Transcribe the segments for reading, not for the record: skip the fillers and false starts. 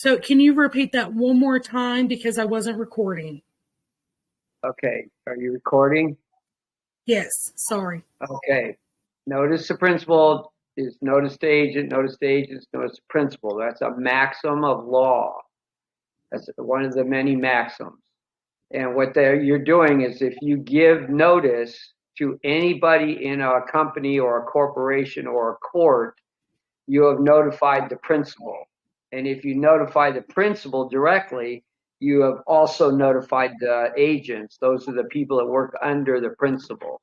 So can you repeat that one more time because I wasn't recording? Okay, are you recording? Yes, sorry. Okay, notice the principle is notice to agent, notice to agents, notice to principle. That's a maxim of law. That's one of the many maxims. And what you're doing is if you give notice to anybody in a company or a corporation or a court, you have notified the principal. And if you notify the principal directly, you have also notified the agents. Those are the people that work under the principal.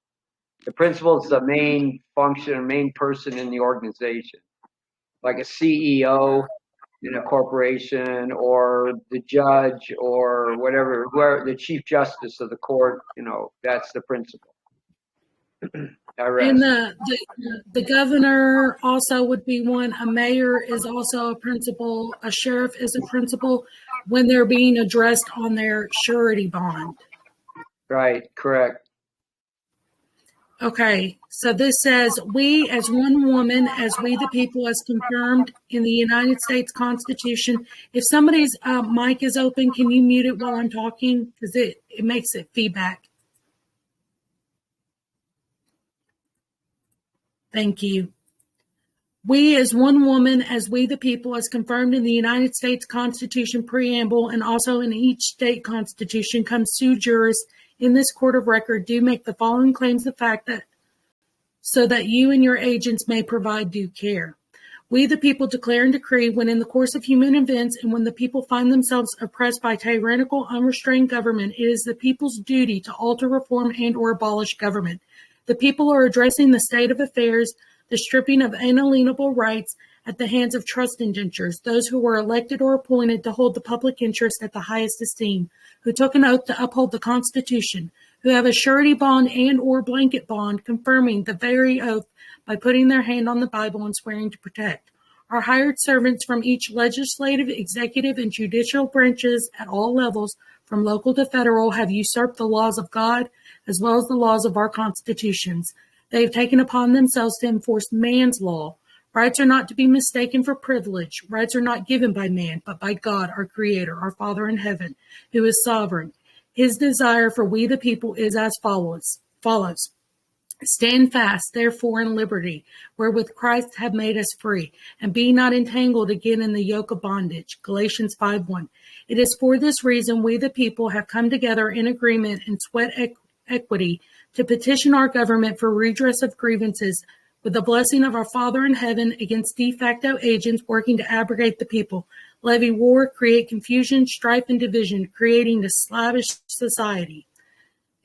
The principal is the main function, main person in the organization, like a CEO in a corporation or the judge or whatever, where the chief justice of the court, that's the principal. And the governor also would be one. A mayor is also a principal. A sheriff is a principal when they're being addressed on their surety bond. Right, correct. Okay, so this says, we as one woman, as we the people, as confirmed in the United States Constitution. If somebody's mic is open, can you mute it while I'm talking? Because it makes it feedback. Thank you. We as one woman, as we the people, as confirmed in the United States Constitution preamble and also in each state constitution, come sui juris in this court of record, do make the following claims of fact that so that you and your agents may provide due care. We the people declare and decree when in the course of human events and when the people find themselves oppressed by tyrannical, unrestrained government, it is the people's duty to alter, reform, and or abolish government. The people are addressing the state of affairs, the stripping of inalienable rights at the hands of trust indentures, those who were elected or appointed to hold the public interest at the highest esteem, who took an oath to uphold the Constitution, who have a surety bond and or blanket bond confirming the very oath by putting their hand on the Bible and swearing to protect. Our hired servants from each legislative, executive, and judicial branches at all levels, from local to federal, have usurped the laws of God as well as the laws of our constitutions. They have taken upon themselves to enforce man's law. Rights are not to be mistaken for privilege. Rights are not given by man, but by God, our Creator, our Father in heaven, who is sovereign. His desire for we the people is as follows. Stand fast, therefore, in liberty, wherewith Christ hath made us free, and be not entangled again in the yoke of bondage. Galatians 5:1. It is for this reason we the people have come together in agreement and sweat equity to petition our government for redress of grievances with the blessing of our Father in heaven against de facto agents working to abrogate the people, levy war, create confusion, strife, and division, creating a slavish society.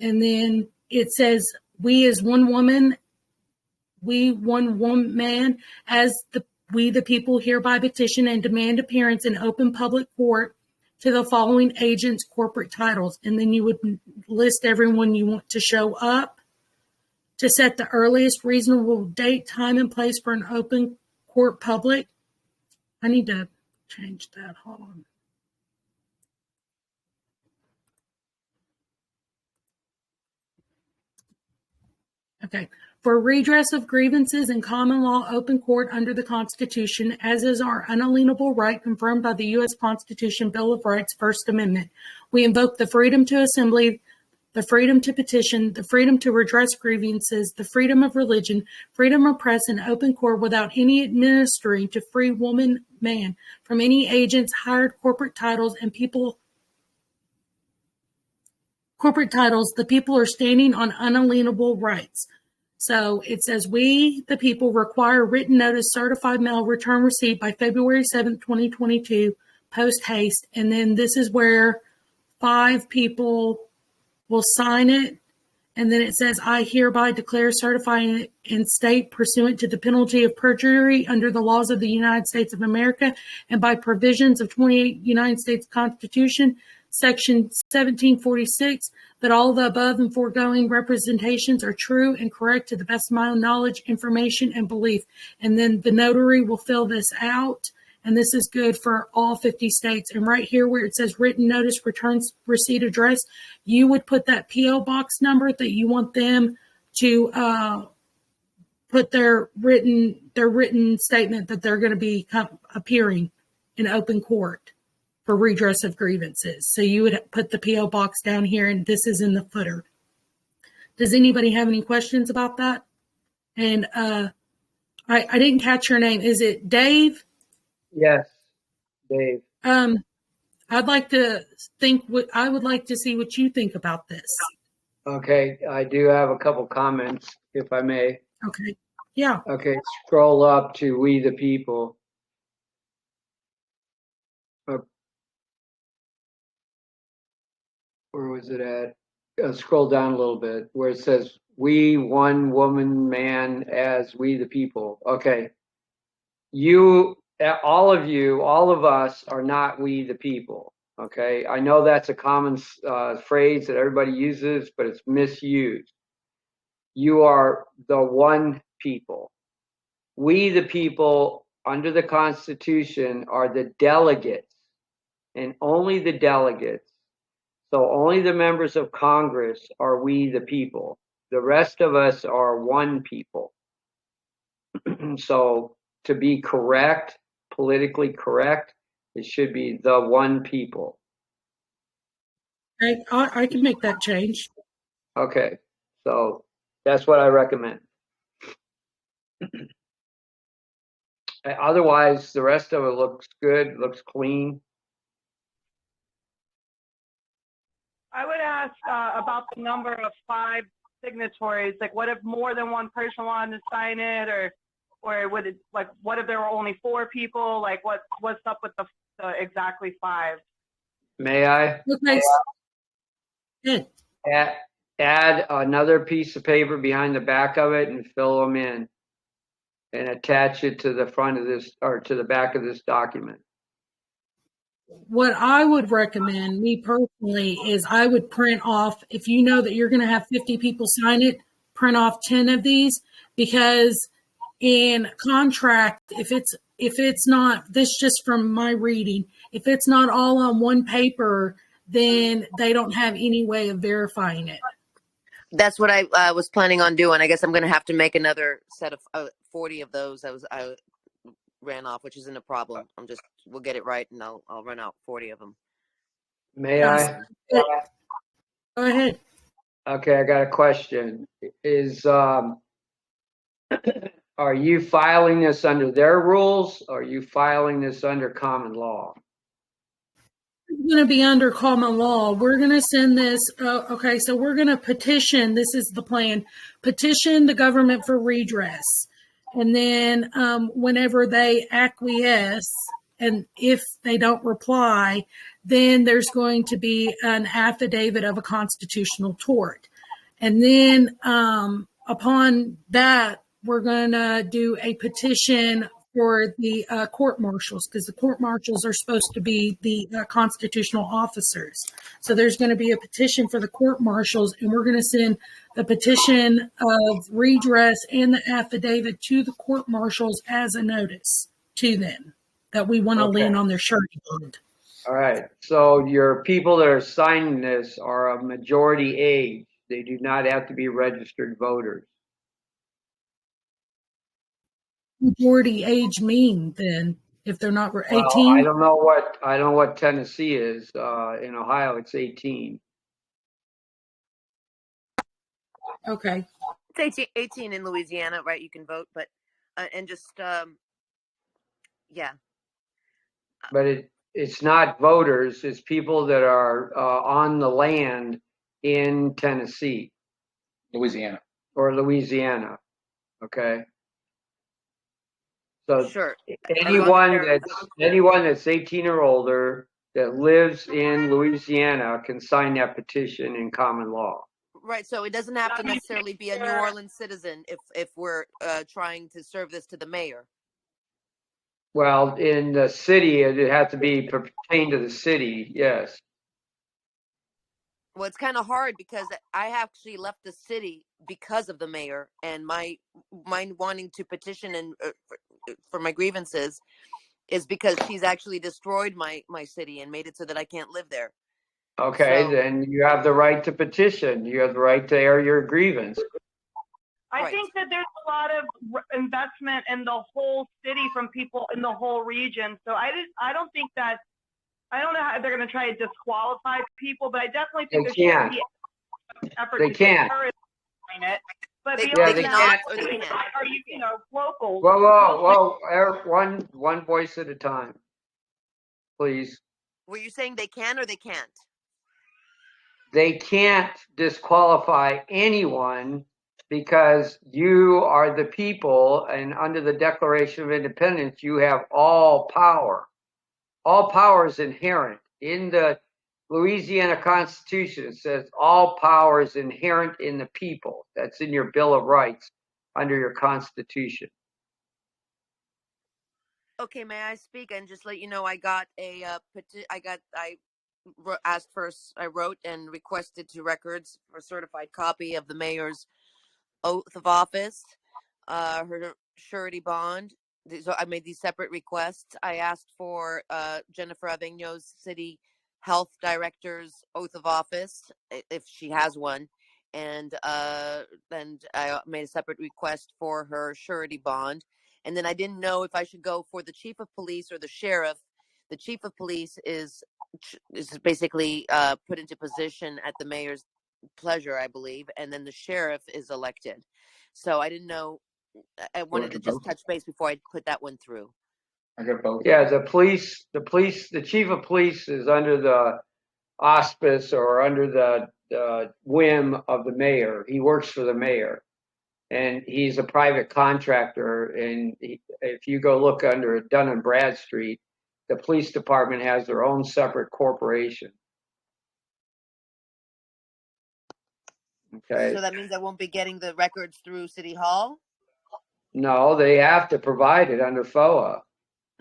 And then it says, we as one woman, we one man, we the people hereby petition and demand appearance in open public court to the following agents' corporate titles. And then you would list everyone you want to show up, to set the earliest reasonable date, time, and place for an open court public. I need to change that. Hold on. Okay. For redress of grievances in common law open court under the Constitution, as is our unalienable right confirmed by the U.S. Constitution Bill of Rights, First Amendment, we invoke the freedom to assembly, the freedom to petition, the freedom to redress grievances, the freedom of religion, freedom of press, and open court without any administering to free woman, man, from any agents, hired corporate titles, and people. Corporate titles, the people are standing on unalienable rights. So it says, we, the people, require written notice, certified mail, return receipt by February 7th, 2022, post haste. And then this is where 5 people will sign it. And then it says, I hereby declare, certify, and state pursuant to the penalty of perjury under the laws of the United States of America and by provisions of 28 United States Constitution, Section 1746, that all the above and foregoing representations are true and correct to the best of my own knowledge, information, and belief. And then the notary will fill this out. And this is good for all 50 states. And right here where it says written notice, returns, receipt address, you would put that P.O. box number that you want them to put their written statement that they're going to be appearing in open court. for redress of grievances. So you would put the P.O. box down here, and this is in the footer. Does anybody have any questions about that? And I didn't catch your name. Is it Dave? Yes, Dave. I'd like to think I would like to see what you think about this. Okay, I do have a couple comments, if I may. Okay. Yeah. Okay, scroll up to We the People. Where was it at? Scroll down a little bit where it says we, one woman, man, as we the people. Okay. All of us are not we the people. Okay. I know that's a common phrase that everybody uses, but it's misused. You are the one people. We the people under the Constitution are the delegates, and only the delegates. So only the members of Congress are we the people. The rest of us are one people. So to be correct, politically correct, it should be the one people. I can make that change. Okay, so that's what I recommend. Otherwise, the rest of it looks good, looks clean. I would ask about the number of 5 signatories. Like, what if more than one person wanted to sign it, or would it, like, what if there were only 4 people? Like, what's up with the exactly 5? May I? Okay. Good. Add another piece of paper behind the back of it and fill them in, and attach it to the front of this, or to the back of this document. What I would recommend, me personally, is I would print off, if you know that you're going to have 50 people sign it, print off 10 of these, because in contract, if it's not, this just from my reading, if it's not all on one paper, then they don't have any way of verifying it. That's what I was planning on doing. I guess I'm going to have to make another set of 40 of those. I ran off, which isn't a problem. We'll get it right, and I'll run out 40 of them. May I? Go ahead. Okay, I got a question. Are you filing this under their rules, or are you filing this under common law? It's going to be under common law. We're going to send this. Okay, so we're going to petition. This is the plan. Petition the government for redress. And then whenever they acquiesce, and if they don't reply, then there's going to be an affidavit of a constitutional tort. And then upon that, we're going to do a petition for the court marshals, because the court marshals are supposed to be the constitutional officers. So there's going to be a petition for the court marshals, and we're going to send the petition of redress and the affidavit to the court marshals as a notice to them that we want to lean on their surety bond. All right. So your people that are signing this are of majority age. They do not have to be registered voters. Majority age mean then if they're not 18? Well, I don't know what Tennessee is. In Ohio, it's 18. Okay. It's 18 in Louisiana, right? You can vote, but and just yeah. But it's not voters. It's people that are on the land in Tennessee, Louisiana. or Louisiana. Okay. So Sure. anyone that's 18 or older that lives in Louisiana can sign that petition in common law. Right. So it doesn't have to necessarily be a New Orleans citizen if we're trying to serve this to the mayor. Well, in the city, it has to be pertain to the city. Yes. Well, it's kind of hard because I actually left the city because of the mayor, and my wanting to petition and for my grievances is because she's actually destroyed my city and made it so that I can't live there. Okay, So, then you have the right to petition. You have the right to air your grievance. I Right. think that there's a lot of investment in the whole city from people in the whole region. So I don't think that I don't know how they're going to try to disqualify people, but I definitely think They there can't. should be effort They to can't. discourage it. But They beyond they that, cannot or they can. are you know, local? Whoa. One voice at a time, please. Were you saying they can or they can't? They can't disqualify anyone because you are the people, and under the Declaration of Independence, you have all power. All power is inherent. In the Louisiana Constitution, it says all power is inherent in the people. That's in your Bill of Rights under your Constitution. Okay, may I speak and just let you know I got a I wrote and requested to records for a certified copy of the mayor's oath of office, her surety bond. So I made these separate requests. I asked for Jennifer Avegno's city health director's oath of office, if she has one. And then I made a separate request for her surety bond. And then I didn't know if I should go for the chief of police or the sheriff. The chief of police is basically put into position at the mayor's pleasure, I believe, and then the sheriff is elected. So I didn't know. I wanted to just touch base before I put that one through. I got both. Yeah, the chief of police is under the auspice or under the whim of the mayor. He works for the mayor, and he's a private contractor. And if you go look under Dun and Bradstreet, the police department has their own separate corporation. Okay. So that means I won't be getting the records through City Hall? No, they have to provide it under FOA,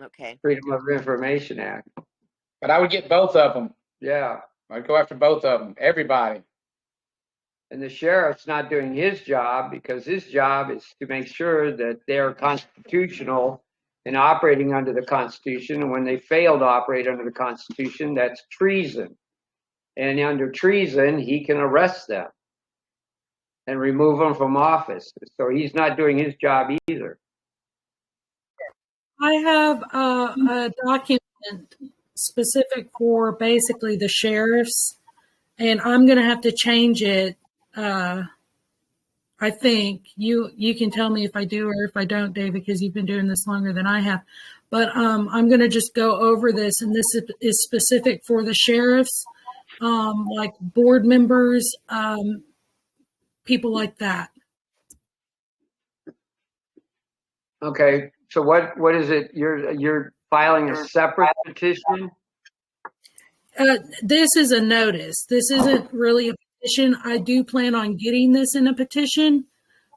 Okay. Freedom of Information Act. But I would get both of them. Yeah. I'd go after both of them, everybody. And the sheriff's not doing his job because his job is to make sure that they're constitutional and operating under the Constitution. And when they fail to operate under the Constitution, that's treason. And under treason, he can arrest them and remove them from office. So he's not doing his job either. I have a document specific for basically the sheriffs, and I'm going to have to change it. I think you can tell me if I do or if I don't, Dave, because you've been doing this longer than I have. But I'm going to just go over this, and this is specific for the sheriffs, like board members, people like that. Okay, so what is it? You're filing a separate petition? This is a notice. This isn't really a petition. I do plan on getting this in a petition,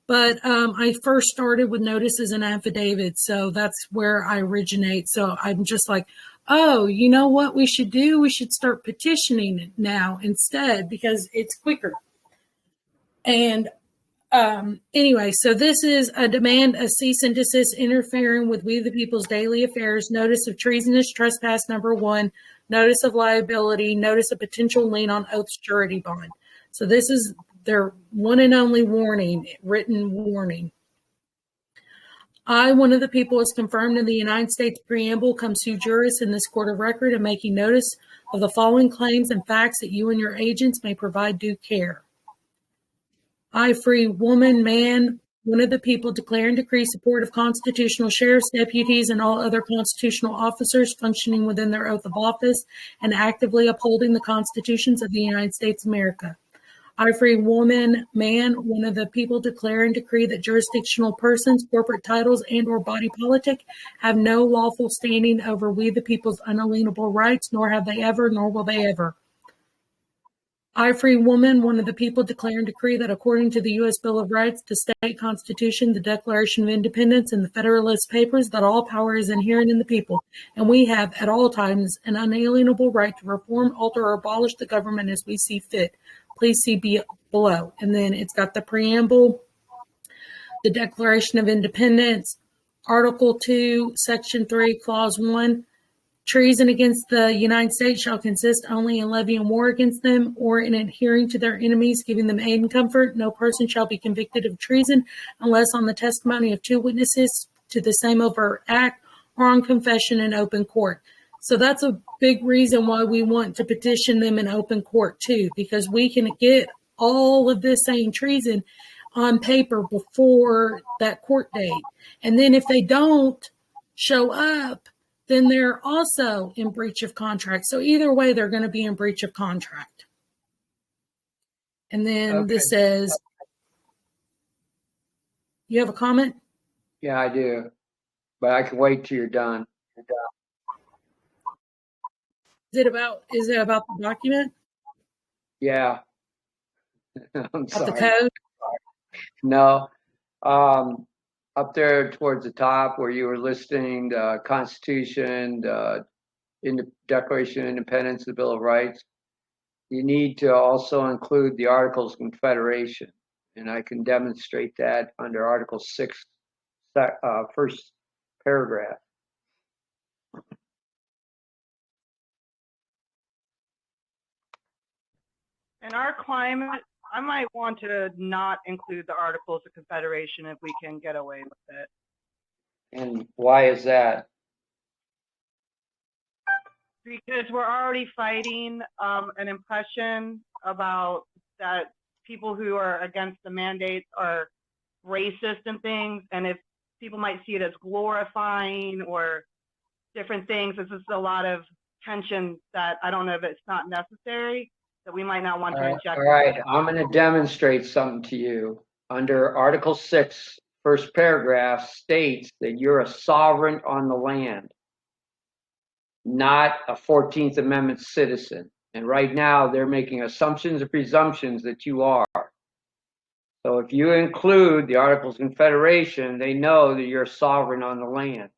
but I first started with notices and affidavits, so that's where I originate. So I'm just like, oh, you know what we should do? We should start petitioning it now instead because it's quicker. And anyway, so this is a demand, a cease and desist interfering with we the people's daily affairs, notice of treasonous trespass number 1, notice of liability, notice of potential lien on oath surety bond. So this is their one and only warning, written warning. I, one of the people, is confirmed in the United States preamble, cum sui juris in this court of record and making notice of the following claims and facts that you and your agents may provide due care. I, free woman, man, one of the people, declare and decree support of constitutional sheriffs, deputies, and all other constitutional officers functioning within their oath of office and actively upholding the constitutions of the United States of America. I, free woman, man, one of the people, declare and decree that jurisdictional persons, corporate titles, and or body politic have no lawful standing over we the people's unalienable rights, nor have they ever, nor will they ever. I, free woman, one of the people, declare and decree that according to the U.S. Bill of Rights, the state constitution, the Declaration of Independence, and the Federalist Papers, that all power is inherent in the people, and we have at all times an unalienable right to reform, alter, or abolish the government as we see fit. Please see below. And then it's got the preamble, the Declaration of Independence, Article 2, Section 3, Clause 1. Treason against the United States shall consist only in levying war against them or in adhering to their enemies, giving them aid and comfort. No person shall be convicted of treason unless on the testimony of 2 witnesses to the same overt act or on confession in open court. So that's a big reason why we want to petition them in open court too, because we can get all of this saying treason on paper before that court date. And then if they don't show up, then they're also in breach of contract. So either way, they're going to be in breach of contract. And then this says, you have a comment? Yeah, I do. But I can wait till you're done. Is it about the document? Yeah. I'm About sorry. the code? No. Up there towards the top where you were listing the Constitution, in the Declaration of Independence, the Bill of Rights, you need to also include the Articles of Confederation. And I can demonstrate that under Article 6, first paragraph. In our climate, I might want to not include the Articles of Confederation if we can get away with it. And why is that? Because we're already fighting an impression about that people who are against the mandates are racist and things, and if people might see it as glorifying or different things, this is a lot of tension that I don't know if it's not necessary, that we might not want to inject. All right, I'm going to demonstrate something to you. Under Article 6, first paragraph states that you're a sovereign on the land, not a 14th Amendment citizen. And right now they're making assumptions and presumptions that you are. So if you include the Articles of Confederation, they know that you're a sovereign on the land.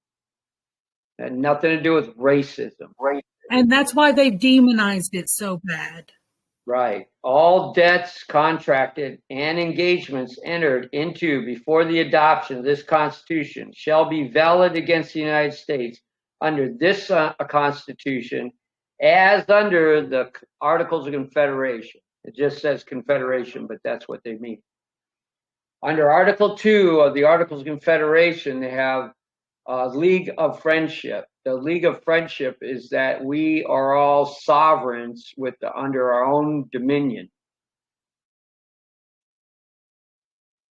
It had nothing to do with racism. And that's why they've demonized it so bad. Right. All debts contracted and engagements entered into before the adoption of this Constitution shall be valid against the United States under this Constitution as under the Articles of Confederation. It just says Confederation, but that's what they mean. Under Article 2 of the Articles of Confederation, they have a League of Friendship. The League of Friendship is that we are all sovereigns under our own dominion.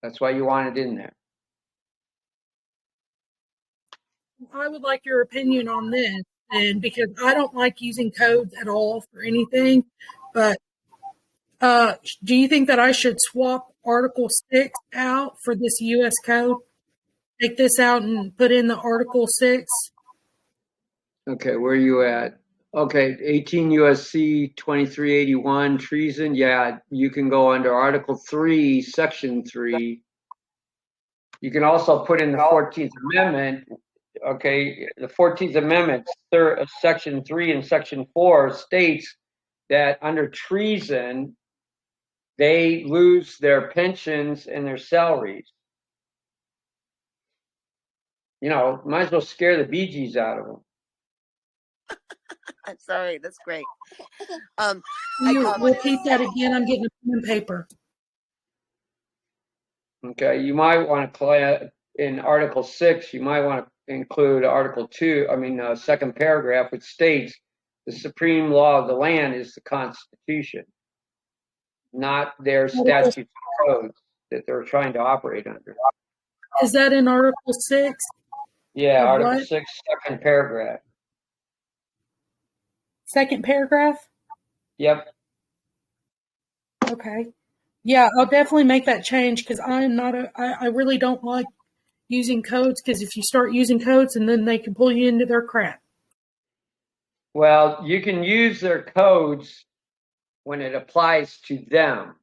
That's why you want it in there. I would like your opinion on this, and because I don't like using codes at all for anything, but do you think that I should swap Article 6 out for this U.S. code? Take this out and put in the Article 6? Okay, where are you at? Okay, 18 U.S.C. 2381, treason. Yeah, you can go under Article 3, Section 3. You can also put in the 14th Amendment. Okay, the 14th Amendment, Section 3 and Section 4 states that under treason, they lose their pensions and their salaries. You know, might as well scare the Bee Gees out of them. I'm sorry, that's great. You repeat that again. I'm getting a pen and paper. Okay, you might want to in Article 6, you might want to include Article 2, second paragraph, which states the supreme law of the land is the Constitution, not their statutes and codes that they're trying to operate under. Is that in Article 6? Yeah, Of Article what? 6, second paragraph. Second paragraph? Yep. Okay. Yeah, I'll definitely make that change because I really don't like using codes, because if you start using codes and then they can pull you into their crap. Well, you can use their codes when it applies to them,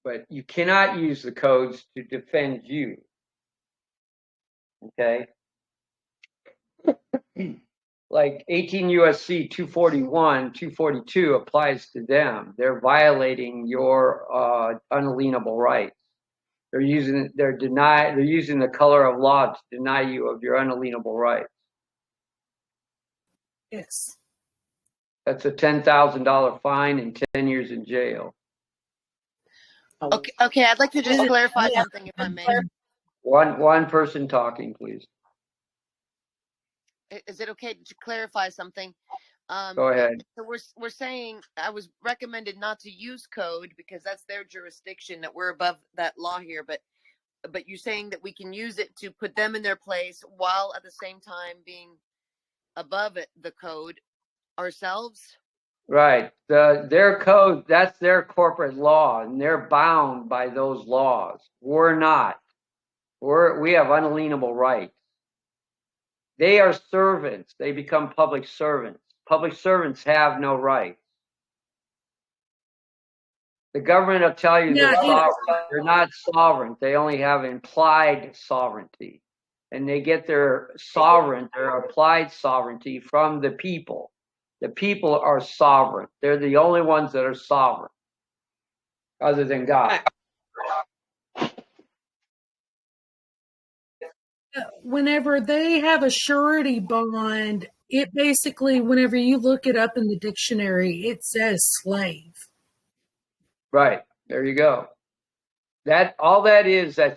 but you cannot use the codes to defend you. Okay? Like 18 U.S.C. 241, 242 applies to them. They're violating your unalienable rights. They're using the color of law to deny you of your unalienable rights. Yes. That's a $10,000 fine and 10 years in jail. Okay, I'd like to just clarify something, if I may. One person talking, please. is it okay to clarify something? Go ahead. So we're saying I was recommended not to use code because that's their jurisdiction, that we're above that law here, but you're saying that we can use it to put them in their place while at the same time being above it, the code ourselves? Right. Their code, that's their corporate law, and they're bound by those laws. We're not. We have unalienable rights. They are servants. They become public servants. Public servants have no rights. The government will tell you they're sovereign. They're not sovereign. They only have implied sovereignty. And they get their applied sovereignty from the people. The people are sovereign. They're the only ones that are sovereign, other than God. Whenever they have a surety bond, it basically, whenever you look it up in the dictionary, it says slave. Right. There you go. That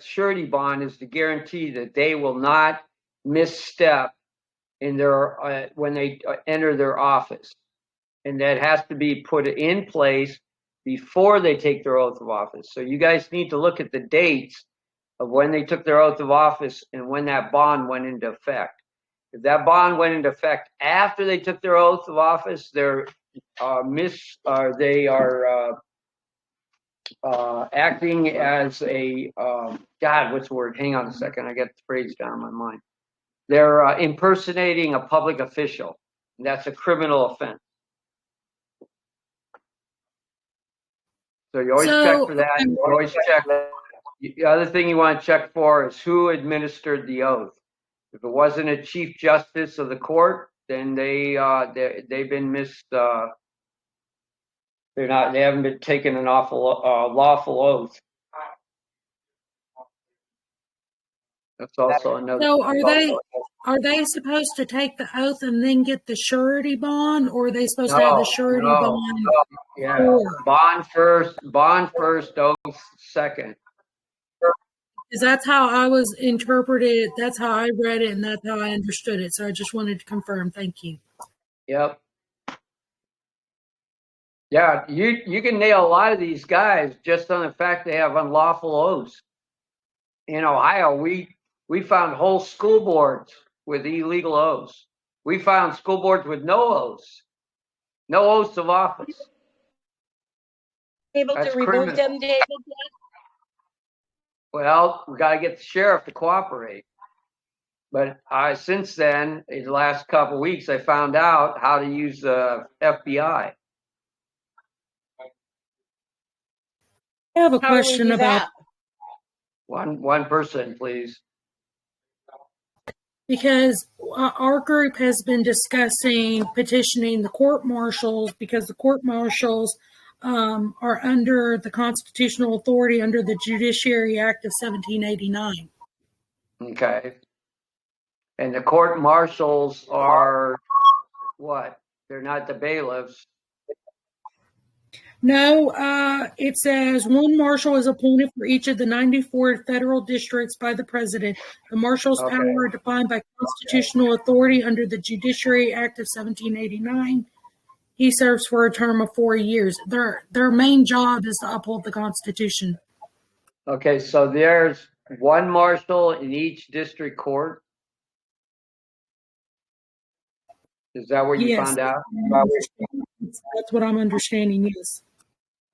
surety bond is to guarantee that they will not misstep in their when they enter their office, and that has to be put in place before they take their oath of office. So you guys need to look at the dates of when they took their oath of office and when that bond went into effect. If that bond went into effect after they took their oath of office, they're acting as a what's the word? Hang on a second, I got the phrase down in my mind. They're impersonating a public official. And that's a criminal offense. So you always check for that. You always check. The other thing you want to check for is who administered the oath. If it wasn't a chief justice of the court, then they've been they haven't been taking an lawful oath. That's also another. So are they supposed to take the oath and then get the surety bond, or are they supposed to have the surety bond? Yeah, bond first, oath second. Because that's how I was interpreted. That's how I read it, and that's how I understood it. So I just wanted to confirm. Thank you. Yep. Yeah, you can nail a lot of these guys just on the fact they have unlawful oaths. In Ohio, we found whole school boards with illegal oaths. We found school boards with no oaths of office. Able to remove them, David? Well, we got to get the sheriff to cooperate. But since then, in the last couple of weeks, I found out how to use the FBI. I have a question about one person, please. Because our group has been discussing petitioning the court marshals, because the court marshals are under the constitutional authority under the Judiciary Act of 1789. Okay. And the court marshals are what? They're not the bailiffs. No, it says one marshal is appointed for each of the 94 federal districts by the president. The marshal's power are defined by constitutional authority under the Judiciary Act of 1789. He serves for a term of 4 years. Their main job is to uphold the Constitution. Okay, so there's one marshal in each district court. Is that what you found out? That's what I'm understanding, yes.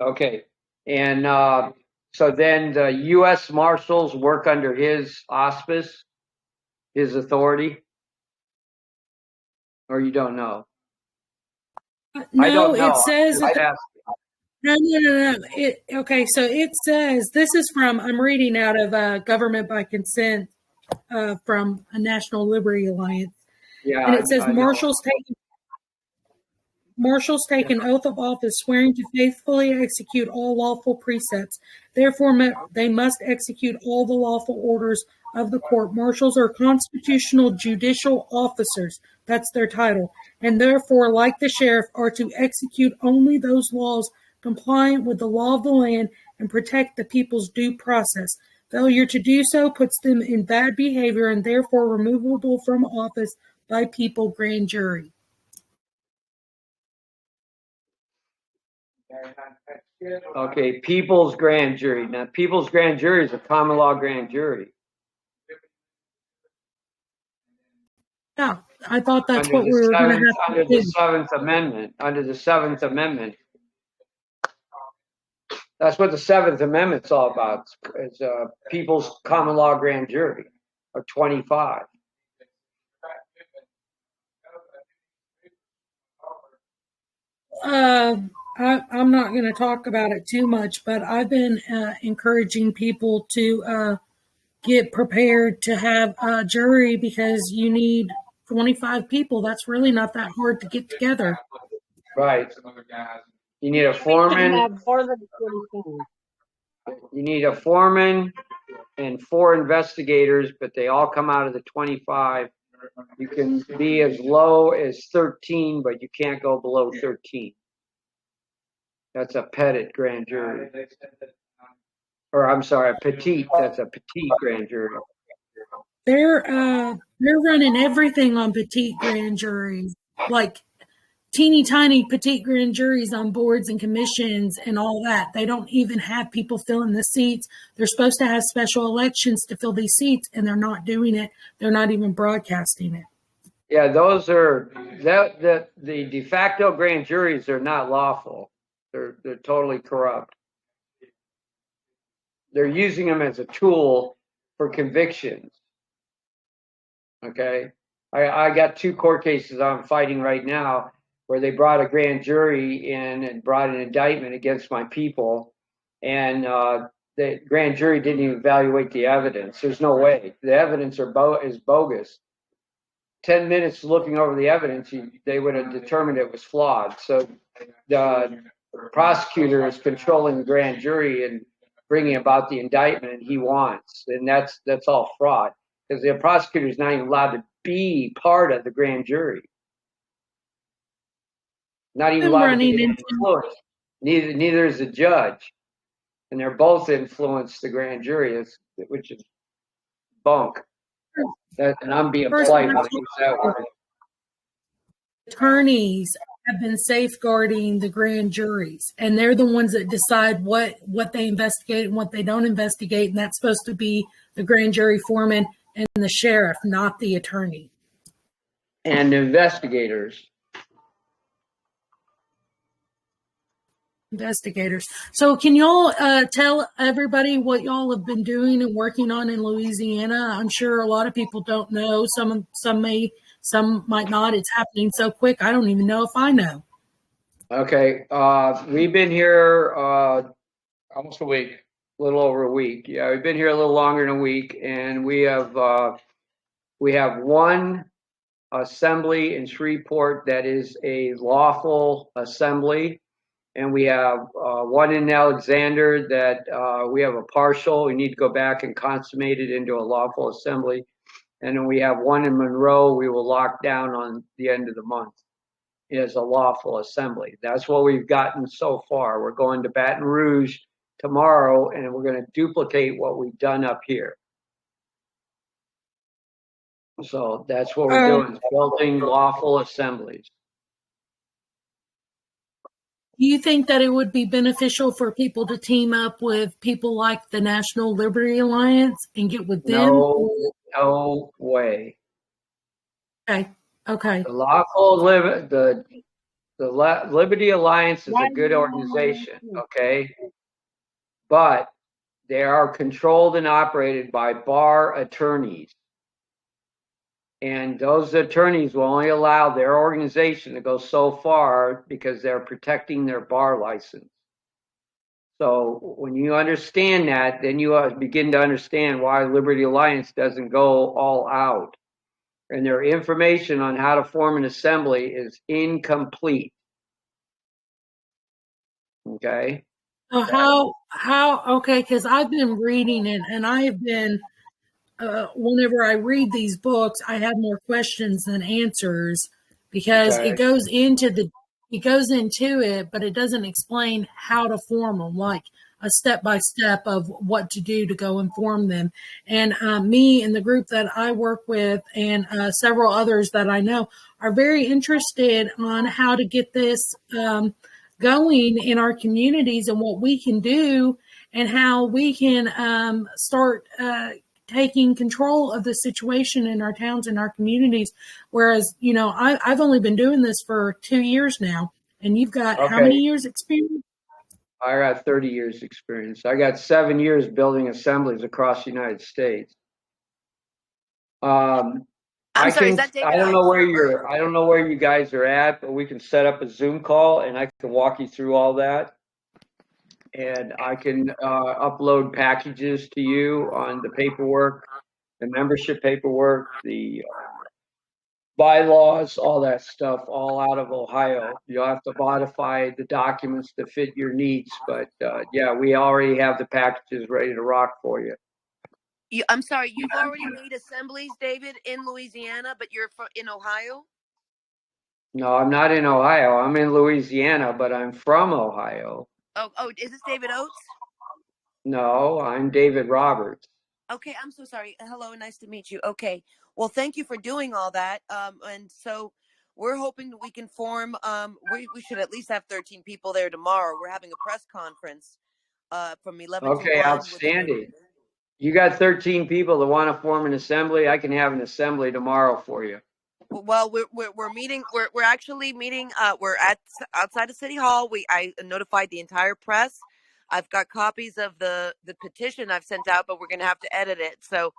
Okay. And so then the U.S. Marshals work under his auspice, his authority? Or you don't know? No, I don't know. It says... No. Okay, so it says, this is from, I'm reading out of Government by Consent from a National Liberty Alliance. Yeah, and it says marshals take an oath of office swearing to faithfully execute all lawful precepts. Therefore, they must execute all the lawful orders of the court. Marshals are constitutional judicial officers. That's their title. And therefore, like the sheriff, are to execute only those laws compliant with the law of the land and protect the people's due process. Failure to do so puts them in bad behavior and therefore removable from office people grand jury. Okay, people's grand jury. Now, people's grand jury is a common law grand jury. Yeah, I thought that's Under what the we were going to seventh, have to under the do. Seventh Amendment, under the Seventh Amendment. That's what the Seventh Amendment's all about. It's people's common law grand jury of 25. I'm not going to talk about it too much, but I've been encouraging people to get prepared to have a jury because you need 25 people. That's really not that hard to get together. Right. You need a We can foreman. have more than 24. You need a foreman and 4 investigators, but they all come out of the 25. You can be as low as 13, but you can't go below 13. That's a petite grand jury. Or I'm sorry, a petite. That's a petite grand jury. They're running everything on petite grand juries, like teeny tiny petite grand juries on boards and commissions and all that. They don't even have people filling the seats. They're supposed to have special elections to fill these seats, and they're not doing it. They're not even broadcasting it. Yeah, those are the de facto grand juries are not lawful. They're totally corrupt. They're using them as a tool for convictions. Okay, I got 2 court cases I'm fighting right now where they brought a grand jury in and brought an indictment against my people, and the grand jury didn't even evaluate the evidence. There's no way. The evidence is bogus. 10 minutes looking over the evidence, they would have determined it was flawed. So the prosecutor is controlling the grand jury and bringing about the indictment he wants, and that's all fraud, because the prosecutor is not even allowed to be part of the grand jury. Not even allowed to be influenced. Neither is the judge, and they're both influenced the grand jury, which is bunk. And I'm being polite when I use that word. Attorneys have been safeguarding the grand juries, and they're the ones that decide what they investigate and what they don't investigate, and that's supposed to be the grand jury foreman and the sheriff, not the attorney. And investigators. So can y'all tell everybody what y'all have been doing and working on in Louisiana? I'm sure a lot of people don't know. Some may, some might not. It's happening so quick, I don't even know if I know. Okay, we've been here Almost a week. a little over a week. Yeah, we've been here a little longer than a week, and we have one assembly in Shreveport that is a lawful assembly. And we have one in Alexander that we have a partial. We need to go back and consummate it into a lawful assembly. And then we have one in Monroe we will lock down on the end of the month as a lawful assembly. That's what we've gotten so far. We're going to Baton Rouge tomorrow, and we're going to duplicate what we've done up here. So that's what we're doing, building lawful assemblies. Do you think that it would be beneficial for people to team up with people like the National Liberty Alliance and get with them? No way. Okay. The Liberty Alliance is a good organization, okay? But they are controlled and operated by bar attorneys. And those attorneys will only allow their organization to go so far because they're protecting their bar license. So when you understand that, then you begin to understand why Liberty Alliance doesn't go all out. And their information on how to form an assembly is incomplete. Okay? So okay, because I've been reading it, and I have been, whenever I read these books, I have more questions than answers, because it goes into it, but it doesn't explain how to form them. Like, a step-by-step of what to do to go inform them. And me and the group that I work with and several others that I know are very interested on how to get this going in our communities and what we can do and how we can start taking control of the situation in our towns and our communities. Whereas, you know, I've only been doing this for 2 years now, and you've got how many years experience? I got 30 years experience. I got 7 years building assemblies across the United States. I'm sorry, is that David? I don't know where you guys are at, but we can set up a Zoom call and I can walk you through all that. And I can upload packages to you on the paperwork, the membership paperwork, the bylaws, all that stuff, all out of Ohio. You'll have to modify the documents to fit your needs, but yeah, we already have the packages ready to rock for you. I'm sorry, you've already made assemblies, David, in Louisiana, but you're in Ohio? No, I'm not in Ohio. I'm in Louisiana, but I'm from Ohio. Oh, is this David Oates? No, I'm David Roberts. Okay, I'm so sorry. Hello, nice to meet you. Okay, well, thank you for doing all that. And so we're hoping that we can form, we should at least have 13 people there tomorrow. We're having a press conference from 11 to 1. Okay, outstanding. You got 13 people that want to form an assembly. I can have an assembly tomorrow for you. Well, we're meeting. We're actually meeting. We're outside of City Hall. I notified the entire press. I've got copies of the petition I've sent out, but we're going to have to edit it. So,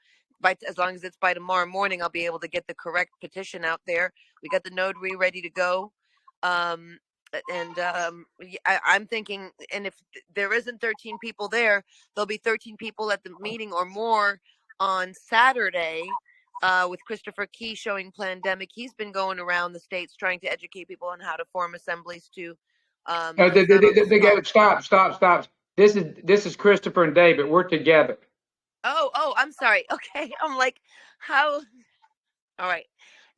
as long as it's by tomorrow morning, I'll be able to get the correct petition out there. We got the notary ready to go. I'm thinking, and if there isn't 13 people there, there'll be 13 people at the meeting or more on Saturday. With Christopher Key showing Plandemic. He's been going around the states trying to educate people on how to form assemblies to. Stop. This is Christopher and David. We're together. Oh, I'm sorry. Okay. I'm like, how? All right.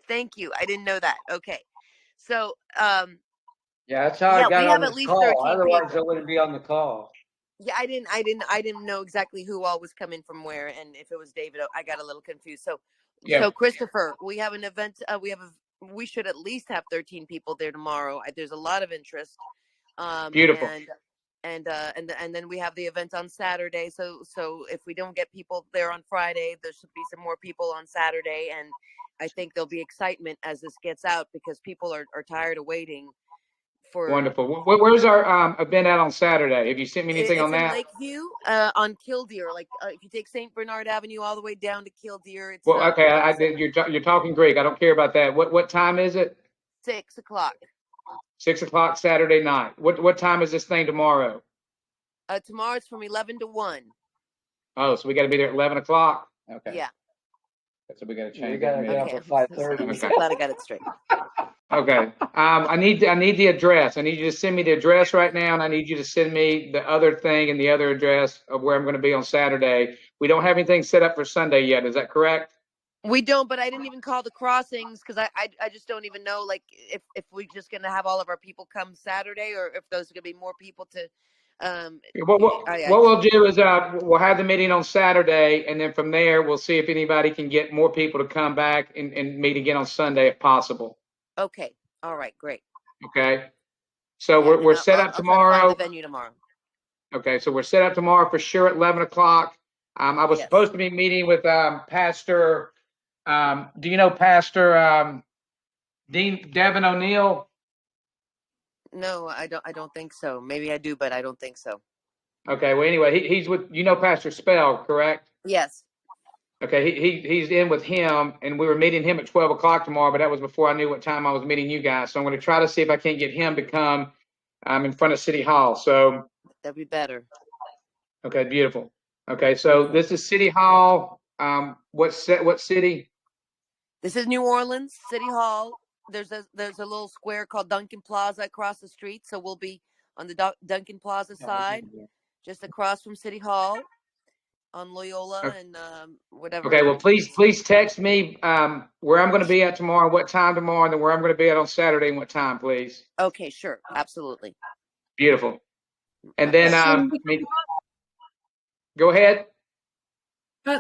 Thank you. I didn't know that. Okay. So, yeah, that's how I got on this call. Otherwise, people. I wouldn't be on the call. Yeah, I didn't know exactly who all was coming from where, and if it was David, I got a little confused. So, yeah. So Christopher, we have an event. We should at least have 13 people there tomorrow. There's a lot of interest. Beautiful. And then we have the event on Saturday. So if we don't get people there on Friday, there should be some more people on Saturday, and I think there'll be excitement as this gets out because people are tired of waiting. Wonderful. Where's our event at on Saturday? Have you sent me anything on that? It's in Lakeview, on Killdeer. Like if you take St. Bernard Avenue all the way down to Killdeer, it's okay. You're talking Greek. I don't care about that. What time is it? 6 o'clock. 6 o'clock Saturday night. What time is this thing tomorrow? Tomorrow it's from 11 to 1. Oh, so we got to be there at 11 o'clock. Okay. Yeah. So we got to change. You got to get up at 5:30. I'm so glad I got it straight. Okay. I need the address. I need you to send me the address right now, and I need you to send me the other thing and the other address of where I'm going to be on Saturday. We don't have anything set up for Sunday yet. Is that correct? We don't, but I didn't even call the crossings because I just don't even know like if we're just going to have all of our people come Saturday or if those are going to be more people to. What we'll do is we'll have the meeting on Saturday, and then from there we'll see if anybody can get more people to come back and meet again on Sunday if possible. Okay. All right. Great. Okay. So we're set up tomorrow. I'll find the venue tomorrow. Okay. So we're set up tomorrow for sure at 11 o'clock. I was supposed to be meeting with Pastor. Do you know Pastor Devin O'Neill? No, I don't think so. Maybe I do, but I don't think so. Okay. Well, anyway, he's with Pastor Spell, correct? Yes. Okay, he's in with him, and we were meeting him at 12 o'clock tomorrow, but that was before I knew what time I was meeting you guys. So I'm going to try to see if I can't get him to come in front of City Hall. So that'd be better. Okay, beautiful. Okay, so this is City Hall. What city? This is New Orleans, City Hall. There's a little square called Duncan Plaza across the street, so we'll be on the Duncan Plaza side, just across from City Hall. On Loyola and whatever. Okay, well, please text me where I'm going to be at tomorrow, what time tomorrow, and then where I'm going to be at on Saturday and what time, please. Okay, sure, absolutely. Beautiful. And then Go ahead.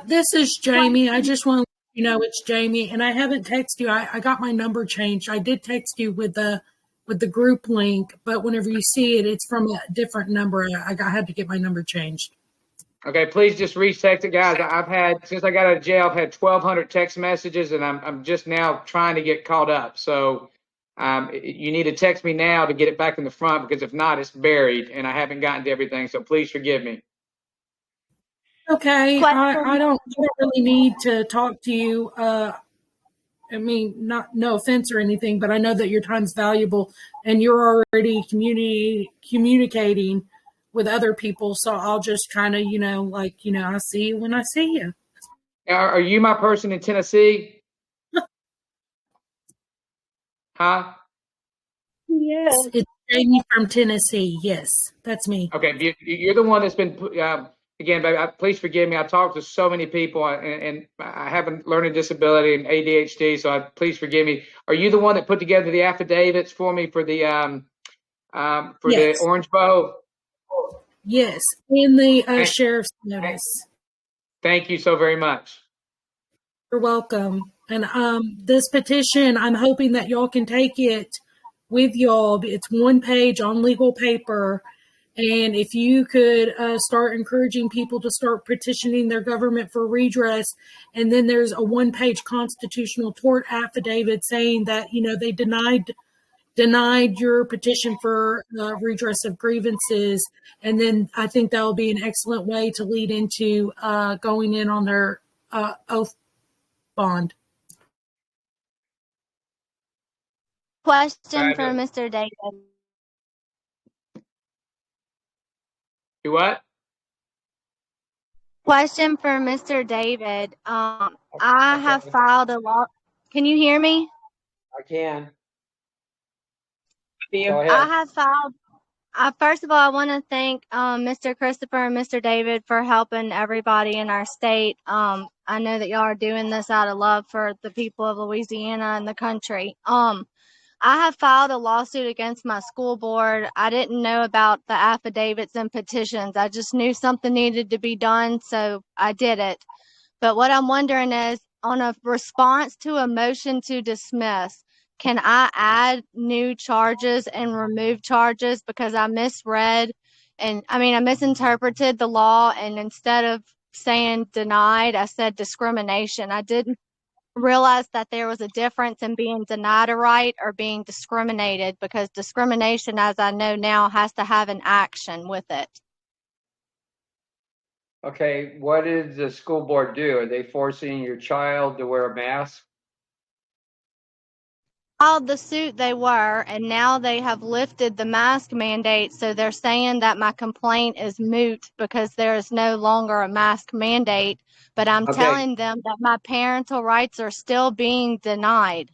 This is Jamie. I just want to let you know it's Jamie, and I haven't texted you. I got my number changed. I did text you with the group link, but whenever you see it, it's from a different number. I had to get my number changed. Okay, please just retext it, guys. I've had, since I got out of jail, I've had 1,200 text messages, and I'm just now trying to get caught up. So you need to text me now to get it back in the front, because if not, it's buried, and I haven't gotten to everything. So please forgive me. Okay, I don't really need to talk to you. I mean, no offense or anything, but I know that your time's valuable, and you're already communicating with other people. So I'll just kind of, I see you when I see you. Are you my person in Tennessee? Huh? Yes, it's Jamie from Tennessee. Yes, that's me. Okay, you're the one that's been, again, baby, please forgive me. I talked to so many people, and I have a learning disability and ADHD, so please forgive me. Are you the one that put together the affidavits for me for the the Orange Bow? Yes, in the sheriff's notice. Thank you so very much. You're welcome. And this petition, I'm hoping that y'all can take it with y'all. It's one page on legal paper. And if you could start encouraging people to start petitioning their government for redress, and then there's a one-page constitutional tort affidavit saying that, they denied your petition for redress of grievances. And then I think that will be an excellent way to lead into going in on their oath bond. Question for Mr. David. Do what? Question for Mr. David. I have filed a law. Can you hear me? I can. Go ahead. I have filed. First of all, I want to thank Mr. Christopher and Mr. David for helping everybody in our state. I know that y'all are doing this out of love for the people of Louisiana and the country. I have filed a lawsuit against my school board. I didn't know about the affidavits and petitions. I just knew something needed to be done, so I did it. But what I'm wondering is, on a response to a motion to dismiss, can I add new charges and remove charges? Because I misread, and I misinterpreted the law, and instead of saying denied, I said discrimination. I didn't realized that there was a difference in being denied a right or being discriminated, because discrimination, as I know now, has to have an action with it. Okay, what did the school board do? Are they forcing your child to wear a mask? Filed the suit, they were, and now they have lifted the mask mandate, so they're saying that my complaint is moot because there is no longer a mask mandate, but I'm telling them that my parental rights are still being denied.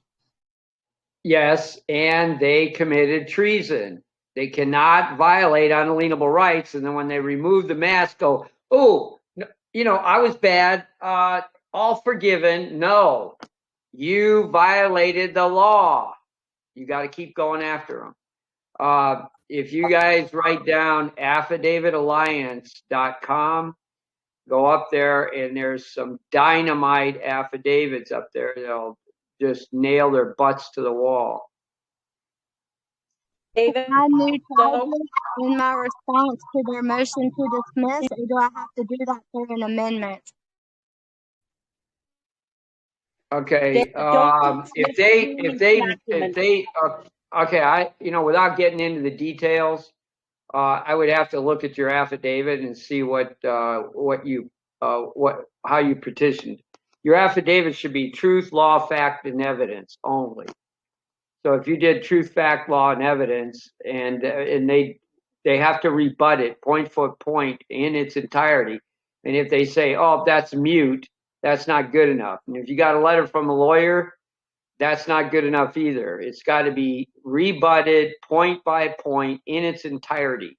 Yes, and they committed treason. They cannot violate unalienable rights, and then when they remove the mask, go, oh, I was bad, all forgiven. No, you violated the law. You got to keep going after them. If you guys write down affidavitAlliance.com, go up there, and there's some dynamite affidavits up there that'll just nail their butts to the wall. David, I new charges in my response to their motion to dismiss, or do I have to do that through an amendment? Okay, if they, okay, without getting into the details, I would have to look at your affidavit and see how you petitioned. Your affidavit should be truth, law, fact, and evidence only. So if you did truth, fact, law, and evidence, and they have to rebut it point for point in its entirety. And if they say, oh, that's mute, that's not good enough. And if you got a letter from a lawyer, that's not good enough either. It's got to be rebutted point by point in its entirety.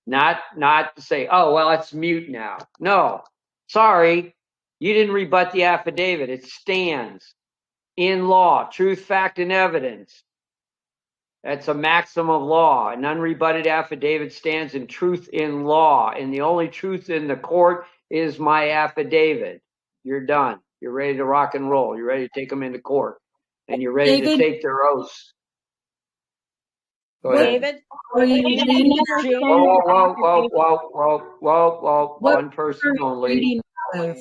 Not to say, oh, well, it's mute now. No, sorry, you didn't rebut the affidavit. It stands in law, truth, fact, and evidence. That's a maxim of law. An unrebutted affidavit stands in truth in law, and the only truth in the court is my affidavit. You're done. You're ready to rock and roll. You're ready to take them into court, and you're ready to David? take their oaths. Go ahead. David, Are you David, reading? Jamie, Whoa. What One person are you only. reading out of?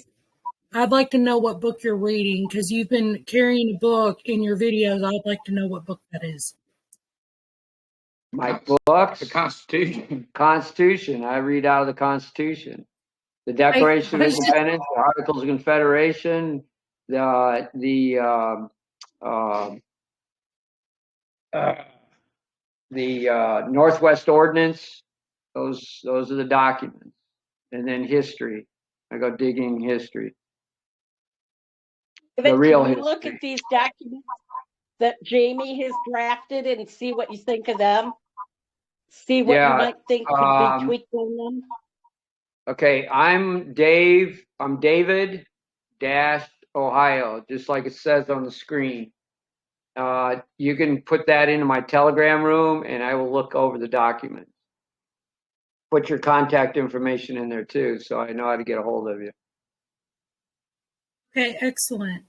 I'd like to know what book you're reading because you've been carrying a book in your videos. I'd like to know what book that is. My books? The Constitution. Constitution. I read out of the Constitution. The Declaration of Independence, the Articles of Confederation, the Northwest Ordinance. Those are the documents. And then history. I go digging history. David, The real can you history. look at these documents that Jamie has drafted and see what you think of them? See what you might think could be tweaked on them? Okay, I'm David Ohio, just like it says on the screen. You can put that into my Telegram room and I will look over the documents. Put your contact information in there too, so I know how to get a hold of you. Okay, excellent.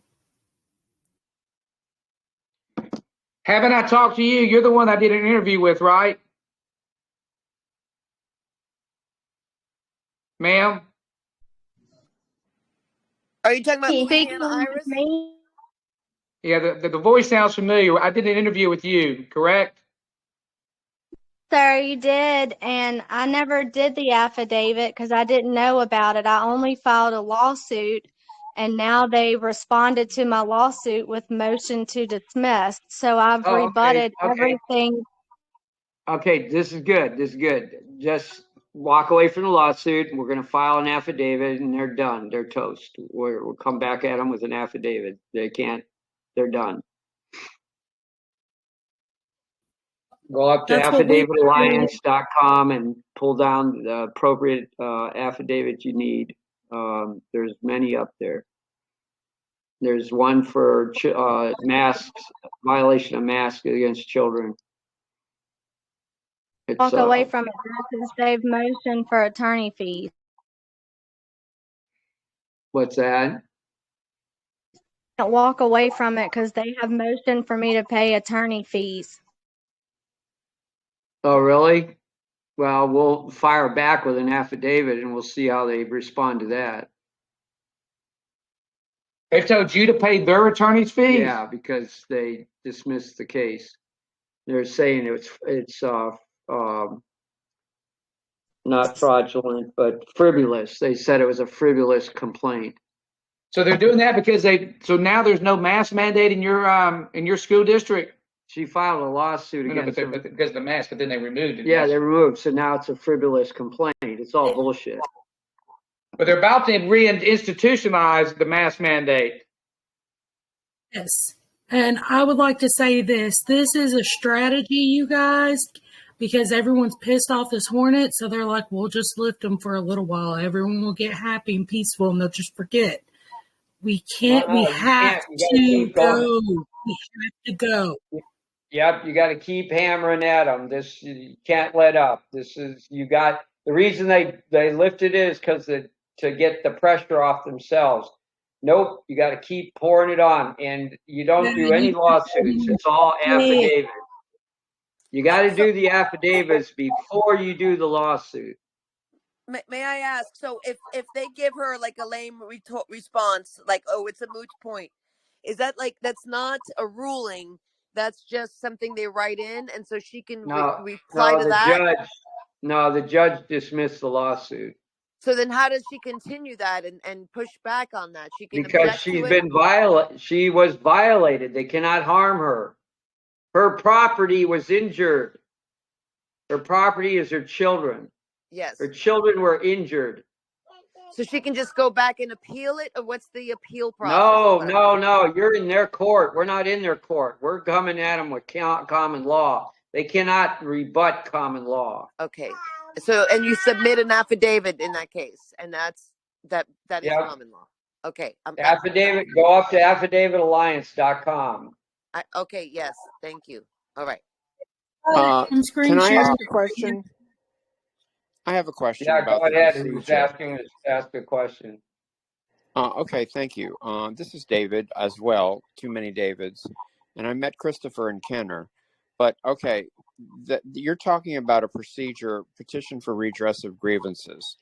Haven't I talked to you? You're the one I did an interview with, right? Ma'am? Are you talking about Speaking Louisiana with Iris? me, Yeah, the voice sounds familiar. I did an interview with you, correct? sir, you did, and I never did the affidavit because I didn't know about it. I only filed a lawsuit, and now they responded to my lawsuit with motion to dismiss. So I've rebutted everything. Okay, this is good. This is good. Just walk away from the lawsuit. We're going to file an affidavit, and they're done. They're toast. We'll come back at them with an affidavit. They can't. They're done. Go up to That's what we- affidavitalalliance.com and pull down the appropriate affidavit you need. There's many up there. There's one for masks, violation of masks against children. It's, Walk away from it because they've motioned for attorney fees. What's that? Can't walk away from it because they have motioned for me to pay attorney fees. Oh, really? Well, we'll fire back with an affidavit and we'll see how they respond to that. They told you to pay their attorney's fees? Yeah, because they dismissed the case. They're saying it's not fraudulent, but frivolous. They said it was a frivolous complaint. So they're doing that because so now there's no mask mandate in your school district? She filed a lawsuit against them. Because of the mask, but then they removed it. Yeah, they removed. So now it's a frivolous complaint. It's all bullshit. But they're about to reinstitutionalize the mask mandate. Yes. And I would like to say this. This is a strategy, you guys, because everyone's pissed off this hornet. So they're like, we'll just lift them for a little while. Everyone will get happy and peaceful and they'll just forget. We can't, we have to go. We have to go. Yep, you got to keep hammering at them. You can't let up. The reason they lifted it is because to get the pressure off themselves. Nope, you got to keep pouring it on, and you don't do any lawsuits. It's all affidavits. You got to do the affidavits before you do the lawsuit. May I ask? So if they give her like a lame response, like, oh, it's a moot point, is that like that's not a ruling? That's just something they write in, and so she can reply to that? The judge dismissed the lawsuit. So then how does she continue that and push back on that? She can because she was violated. They cannot harm her. Her property was injured. Her property is her children. Yes. Her children were injured. So she can just go back and appeal it, or what's the appeal process? No. You're in their court. We're not in their court. We're coming at them with common law. They cannot rebut common law. Okay. So, and you submit an affidavit in that case, and that is common law. Okay. Affidavit. Go up to affidavitalalliance.com. Okay. Yes. Thank you. All right. On-screen Can I share. ask a question? I have a question Yeah, about go the ahead. Who's procedure. asking us to ask a question? Okay, thank you. This is David as well, too many Davids. And I met Christopher and Kenner. But okay, you're talking about a procedure, petition for redress of grievances.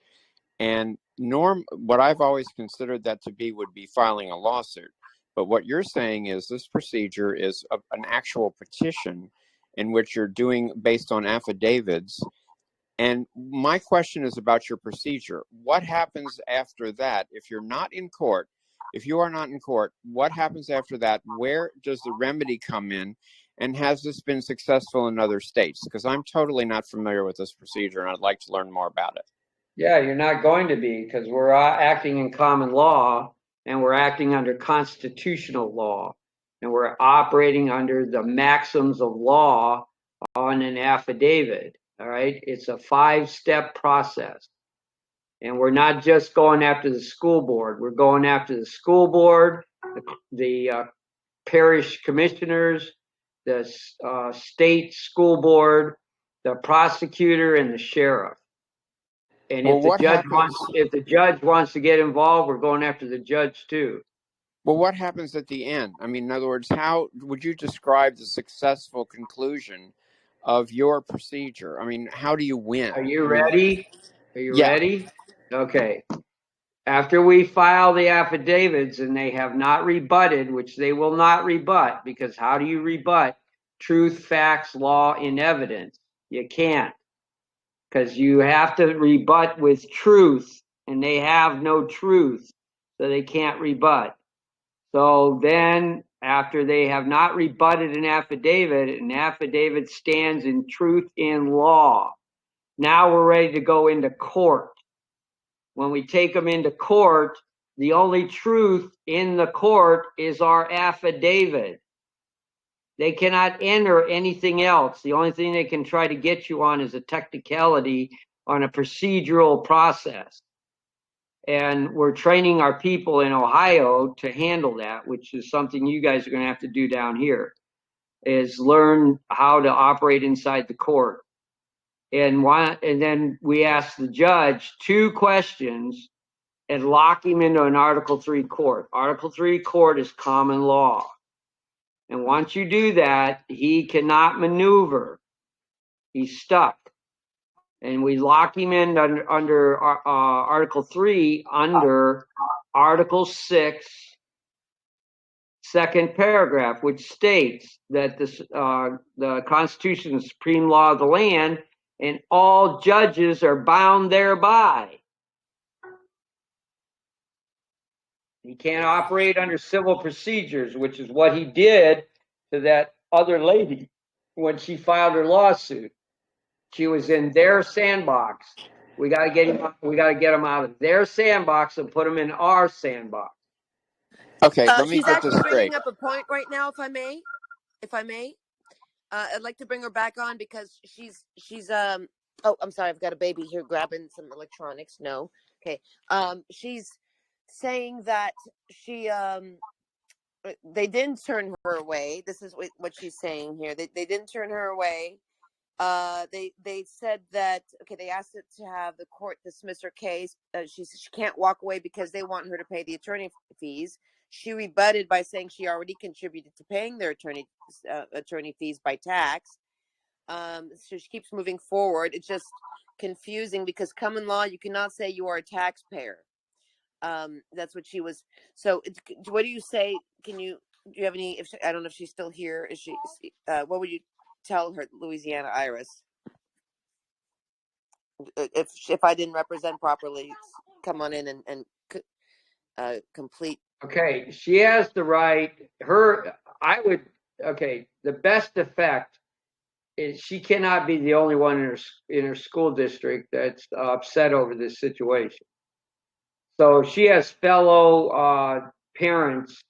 And what I've always considered that to be would be filing a lawsuit. But what you're saying is this procedure is an actual petition in which you're doing based on affidavits. And my question is about your procedure. What happens after that if you're not in court? If you are not in court, what happens after that? Where does the remedy come in? And has this been successful in other states? Because I'm totally not familiar with this procedure and I'd like to learn more about it. Yeah, you're not going to be, because we're acting in common law and we're acting under constitutional law and we're operating under the maxims of law on an affidavit. All right. It's a 5-step process. And we're not just going after the school board. We're going after the school board, the parish commissioners, the state school board, the prosecutor, and the sheriff. And Well, if the judge wants to get involved, we're going after the judge too. Well, what happens at the end? I mean, in other words, how would you describe the successful conclusion of your procedure? I mean, how do you win? Are you ready? Are you Yeah. ready? Okay. After we file the affidavits and they have not rebutted, which they will not rebut, because how do you rebut truth, facts, law, and evidence? You can't, because you have to rebut with truth, and they have no truth, so they can't rebut. So then, after they have not rebutted an affidavit stands in truth and law. Now we're ready to go into court. When we take them into court, the only truth in the court is our affidavit. They cannot enter anything else. The only thing they can try to get you on is a technicality on a procedural process. And we're training our people in Ohio to handle that, which is something you guys are going to have to do down here, is learn how to operate inside the court. And then we ask the judge 2 questions and lock him into an Article 3 court. Article 3 court is common law. And once you do that, he cannot maneuver. He's stuck. And we lock him in under Article 3 under Article 6, second paragraph, which states that the Constitution is the supreme law of the land and all judges are bound thereby. He can't operate under civil procedures, which is what he did to that other lady when she filed her lawsuit. She was in their sandbox. We got to get him. We got to get him out of their sandbox and put him in our sandbox. Okay, let me She's get actually this straight. bringing up a point right now, if I may. I'd like to bring her back on because she's oh, I'm sorry, I've got a baby here grabbing some electronics. No. Okay. She's saying that they didn't turn her away. This is what she's saying here. They didn't turn her away. They said that, okay, they asked it to have the court dismiss her case. She said she can't walk away because they want her to pay the attorney fees. She rebutted by saying she already contributed to paying their attorney fees by tax. So she keeps moving forward. It's just confusing because common law, you cannot say you are a taxpayer. That's what she was. So what do you say? Do you have any, I don't know if she's still here. Is she, what would you tell her, Louisiana Iris? If I didn't represent properly, come on in and complete. Okay, she has the right. The best effect is she cannot be the only one in her school district that's upset over this situation. So she has fellow parents.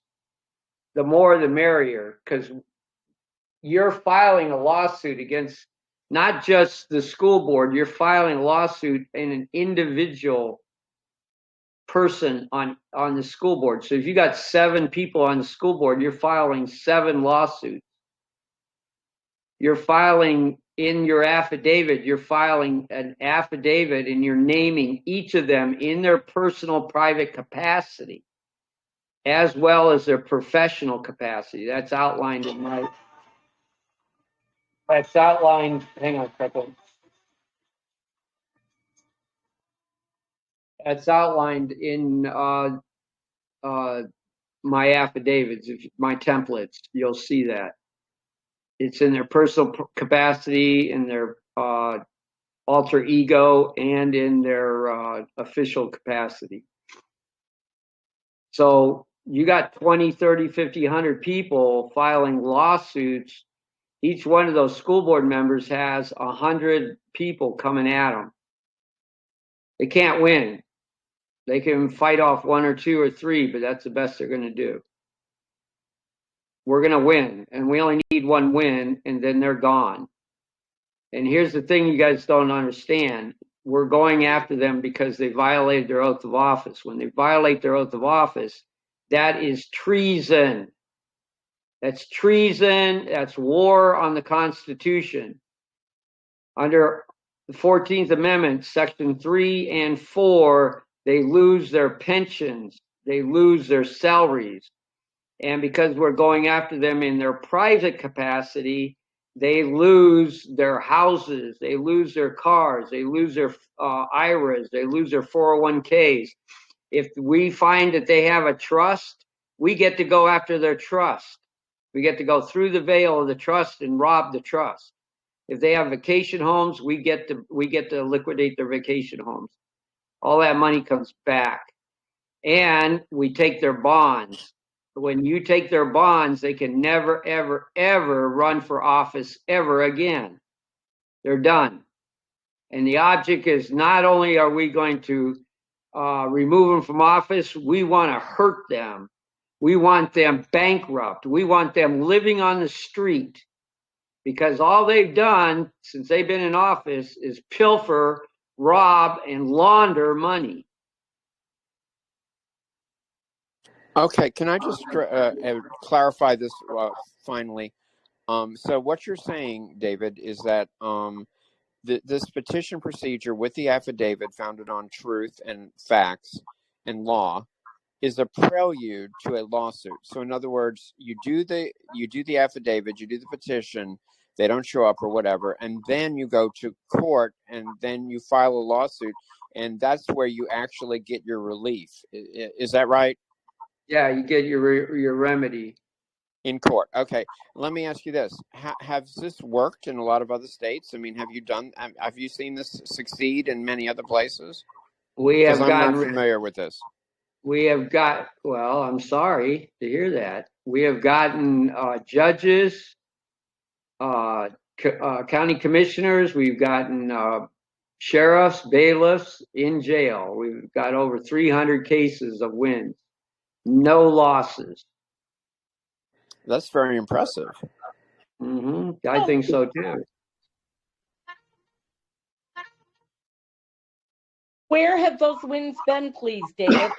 The more the merrier, because you're filing a lawsuit against not just the school board, you're filing a lawsuit in an individual person on the school board. So if you got 7 people on the school board, you're filing 7 lawsuits. You're filing in your affidavit, you're filing an affidavit and you're naming each of them in their personal private capacity, as well as their professional capacity. That's outlined in hang on a second. That's outlined in my affidavits, my templates. You'll see that. It's in their personal capacity, in their alter ego, and in their official capacity. So you got 20, 30, 50, 100 people filing lawsuits. Each one of those school board members has 100 people coming at them. They can't win. They can fight off 1 or 2 or 3, but that's the best they're going to do. We're going to win, and we only need one win, and then they're gone. And here's the thing you guys don't understand. We're going after them because they violated their oath of office. When they violate their oath of office, that is treason. That's treason. That's war on the Constitution. Under the 14th Amendment, Section 3 and 4, they lose their pensions. They lose their salaries. And because we're going after them in their private capacity, they lose their houses, they lose their cars, they lose their IRAs, they lose their 401ks. If we find that they have a trust, we get to go after their trust. We get to go through the veil of the trust and rob the trust. If they have vacation homes, we get to liquidate their vacation homes. All that money comes back. And we take their bonds. When you take their bonds, they can never, ever, ever run for office ever again. They're done. And the object is not only are we going to remove them from office, we want to hurt them. We want them bankrupt. We want them living on the street, because all they've done since they've been in office is pilfer, rob, and launder money. Okay, can I just clarify this finally? So what you're saying, David, is that this petition procedure with the affidavit founded on truth and facts and law is a prelude to a lawsuit. So in other words, you do the affidavit, you do the petition, they don't show up or whatever, and then you go to court and then you file a lawsuit, and that's where you actually get your relief. Is that right? Yeah, you get your remedy in court. Okay, let me ask you this: has this worked in a lot of other states? I mean, have you seen this succeed in many other places? Because I'm not familiar with this. We have got. Well, I'm sorry to hear that. We have gotten judges, county commissioners. We've gotten sheriffs, bailiffs in jail. We've got over 300 cases of wins. No losses. That's very impressive. I think so too. Where have those wins been, please, David?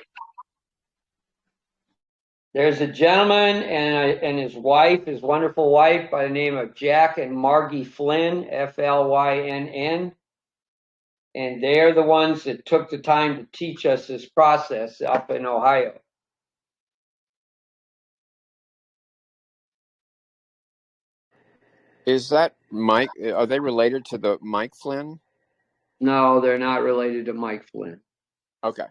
There's a gentleman and his wife, his wonderful wife, by the name of Jack and Margie Flynn, Flynn. And they're the ones that took the time to teach us this process up in Ohio. Is that Mike? Are they related to the Mike Flynn? No, they're not related to Mike Flynn. Okay.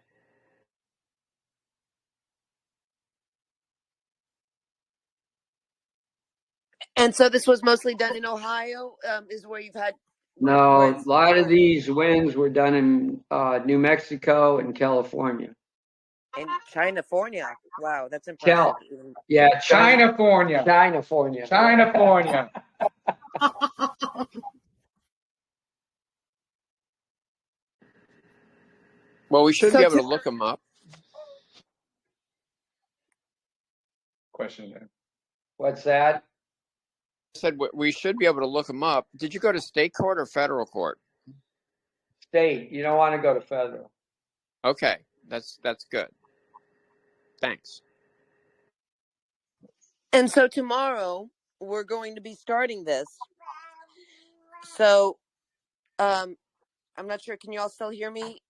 And so this was mostly done in Ohio, is where you've had... No, a lot of these wins were done in New Mexico and California. In Chinafornia. Wow, that's impressive. Yeah, Chinafornia. Well, we should be able to look them up. Question there. What's that? I said we should be able to look them up. Did you go to state court or federal court? State. You don't want to go to federal. Okay, that's good. Thanks. And so tomorrow we're going to be starting this. So, I'm not sure. Can you all still hear me?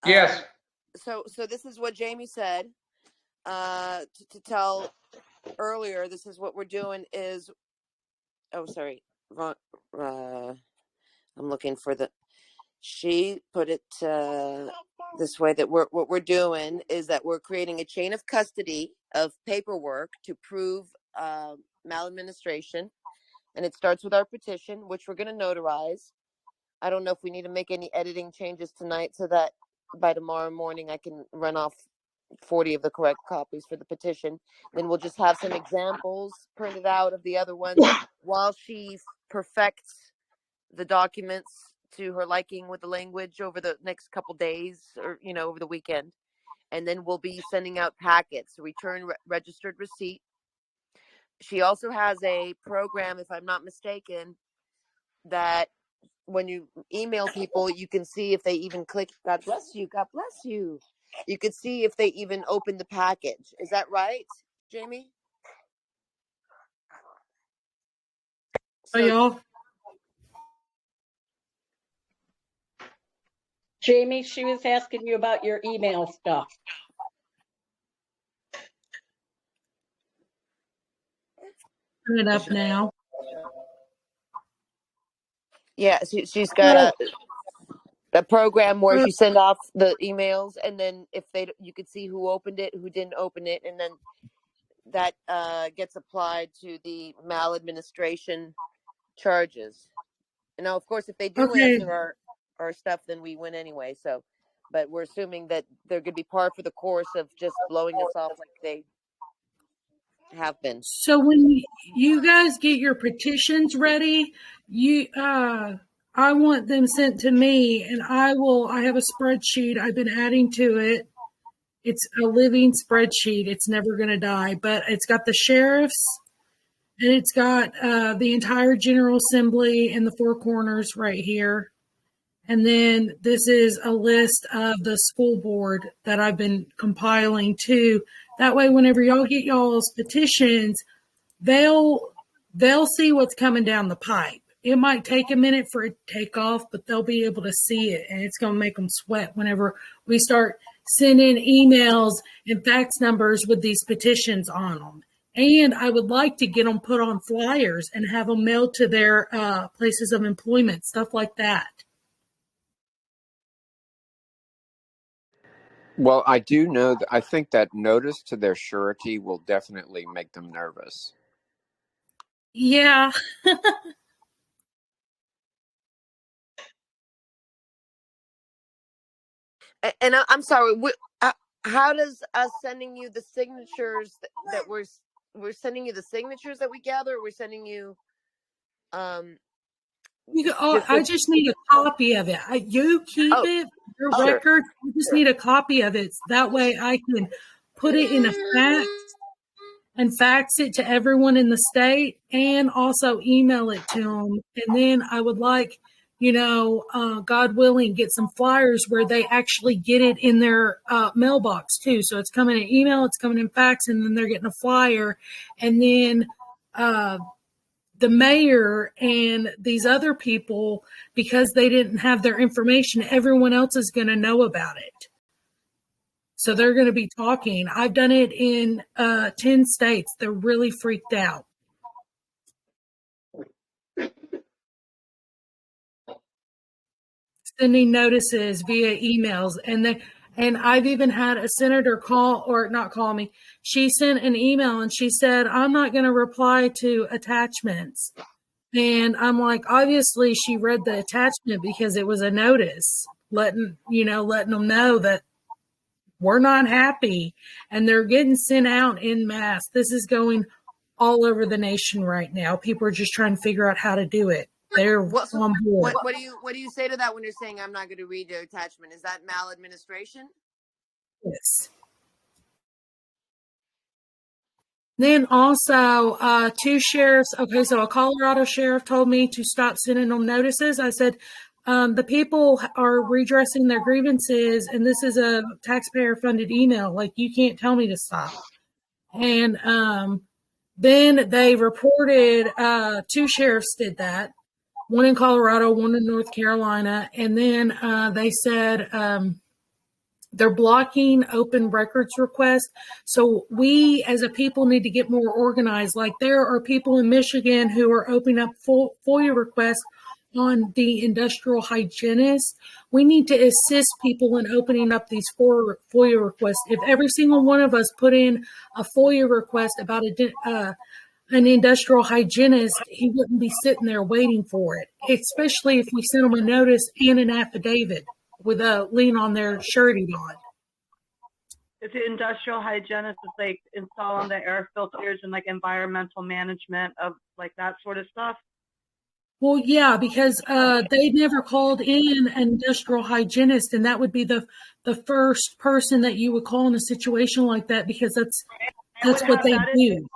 Yes. So this is what Jamie said. To tell earlier, this is what we're doing is. Oh, sorry. I'm looking for the. She put it this way, that what we're doing is that we're creating a chain of custody of paperwork to prove maladministration, and it starts with our petition, which we're going to notarize. I don't know if we need to make any editing changes tonight so that by tomorrow morning I can run off 40 of the correct copies for the petition. Then we'll just have some examples printed out of the other ones while she perfects the documents to her liking with the language over the next couple days, or over the weekend. And then we'll be sending out packets, return registered receipt. She also has a program, if I'm not mistaken, that when you email people, you can see if they even click. God bless you. God bless you. You could see if they even open the package. Is that right, Jamie? So y'all. Jamie, she was asking you about your email stuff. Turn it up now. Yeah, she's got a program where you send off the emails, and then if you could see who opened it, who didn't open it, and then that gets applied to the maladministration charges. And now, of course, if they do answer our stuff, then we win anyway. So, but we're assuming that they're going to be par for the course of just blowing us off like they have been. So when you guys get your petitions ready, I want them sent to me, and I have a spreadsheet I've been adding to it. It's a living spreadsheet. It's never going to die, but it's got the sheriffs, and it's got the entire General Assembly in the four corners right here. And then this is a list of the school board that I've been compiling too. That way, whenever y'all get y'all's petitions, they'll see what's coming down the pipe. It might take a minute for it to take off, but they'll be able to see it, and it's going to make them sweat whenever we start sending emails and fax numbers with these petitions on them. And I would like to get them put on flyers and have them mailed to their places of employment, stuff like that. Well, I do know that I think that notice to their surety will definitely make them nervous. Yeah. And I'm sorry, how does us sending you the signatures that we're sending you the signatures that we gather, or we're sending you I just need a copy of it. You keep it, your record. I just need a copy of it. That way I can put it in a fax and fax it to everyone in the state, and also email it to them. And then I would like, God willing, get some flyers where they actually get it in their mailbox too. So it's coming in email, it's coming in fax, and then they're getting a flyer. And then the mayor and these other people, because they didn't have their information, everyone else is going to know about it. So they're going to be talking. I've done it in 10 states. They're really freaked out. Sending notices via emails. And I've even had a senator not call me. She sent an email and she said, I'm not going to reply to attachments. And I'm like, obviously she read the attachment because it was a notice letting them know that we're not happy, and they're getting sent out en masse. This is going all over the nation right now. People are just trying to figure out how to do it. They're on board. What do you say to that when you're saying I'm not going to read your attachment? Is that maladministration? Yes. Then also, two sheriffs. Okay, so a Colorado sheriff told me to stop sending them notices. I said, the people are redressing their grievances, and this is a taxpayer-funded email. Like, you can't tell me to stop. And then they reported, two sheriffs did that. one in Colorado, one in North Carolina. And then they said they're blocking open records requests. So we as a people need to get more organized. Like there are people in Michigan who are opening up FOIA requests on the industrial hygienist. We need to assist people in opening up these FOIA requests. If every single one of us put in a FOIA request about an industrial hygienist, he wouldn't be sitting there waiting for it, especially if we sent him a notice and an affidavit with a lien on their surety bond. If the industrial hygienist is like installing the air filters and like environmental management of like that sort of stuff. Well, yeah, because they never called in an industrial hygienist, and that would be the first person that you would call in a situation like that, because that's what they do.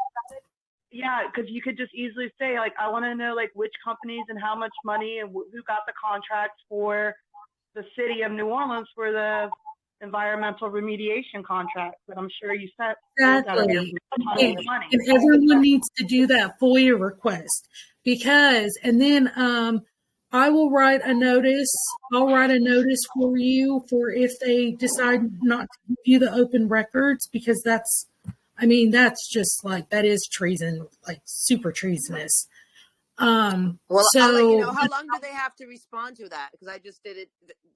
Yeah, because you could just easily say, like, I want to know, like, which companies and how much money and who got the contracts for the city of New Orleans for the environmental remediation contract. But I'm sure you said exactly. And everyone needs to do that FOIA request, because, and then I will write a notice. I'll write a notice for you for if they decide not to give you the open records, because that's just like, that is treason, like super treasonous. Well, so, I'll let you know. How long do they have to respond to that? Because I just did it.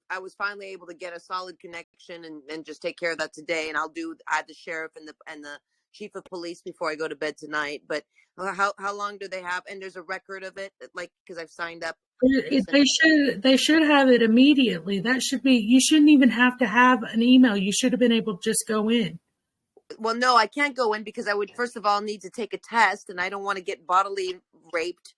I was finally able to get a solid connection and just take care of that today. And I'll add the sheriff and the chief of police before I go to bed tonight. But how long do they have? And there's a record of it, like, because I've signed up. They should have it immediately. That should be, you shouldn't even have to have an email. You should have been able to just go in. Well, no, I can't go in because I would first of all need to take a test, and I don't want to get bodily raped.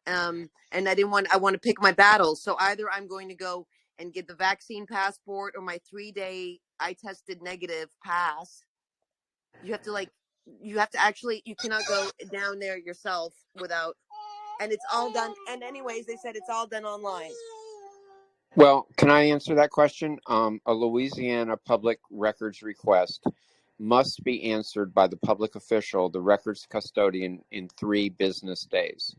And I want to pick my battles. So either I'm going to go and get the vaccine passport or my 3-day I tested negative pass. You have to actually, you cannot go down there yourself without, and it's all done. And anyways, they said it's all done online. Well, can I answer that question? A Louisiana public records request must be answered by the public official, the records custodian, in 3 business days.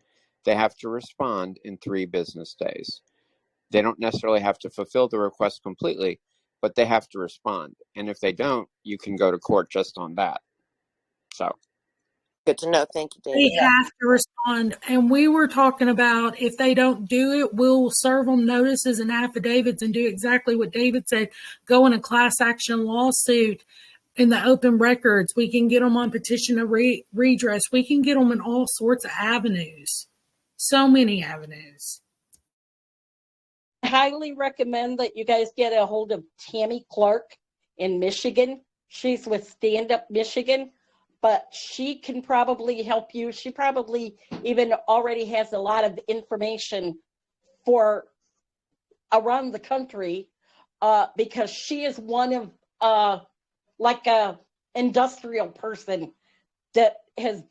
They have to respond in 3 business days. They don't necessarily have to fulfill the request completely, but they have to respond. And if they don't, you can go to court just on that. So. Good to know. Thank you, David. They have to respond. And we were talking about, if they don't do it, we'll serve them notices and affidavits and do exactly what David said, go in a class action lawsuit in the open records. We can get them on petition of redress. We can get them in all sorts of avenues. So many avenues. I highly recommend that you guys get a hold of Tammy Clark in Michigan. She's with Stand Up Michigan, but she can probably help you. She probably even already has a lot of information for around the country, because she is one of like a industrial person that has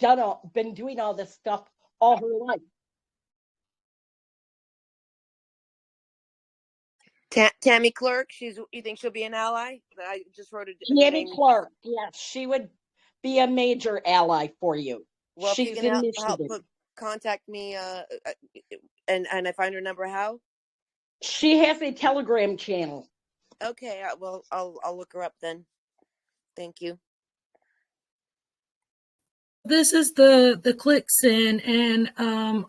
been doing all this stuff all her life. Tammy Clark, you think she'll be an ally? I just wrote it. Tammy Clark, yes, she would be a major ally for you. Well, she's if you can in help Michigan. contact me, and I find her number. How? She has a Telegram channel. Okay, well, I'll look her up then. Thank you. This is the ClickSend, and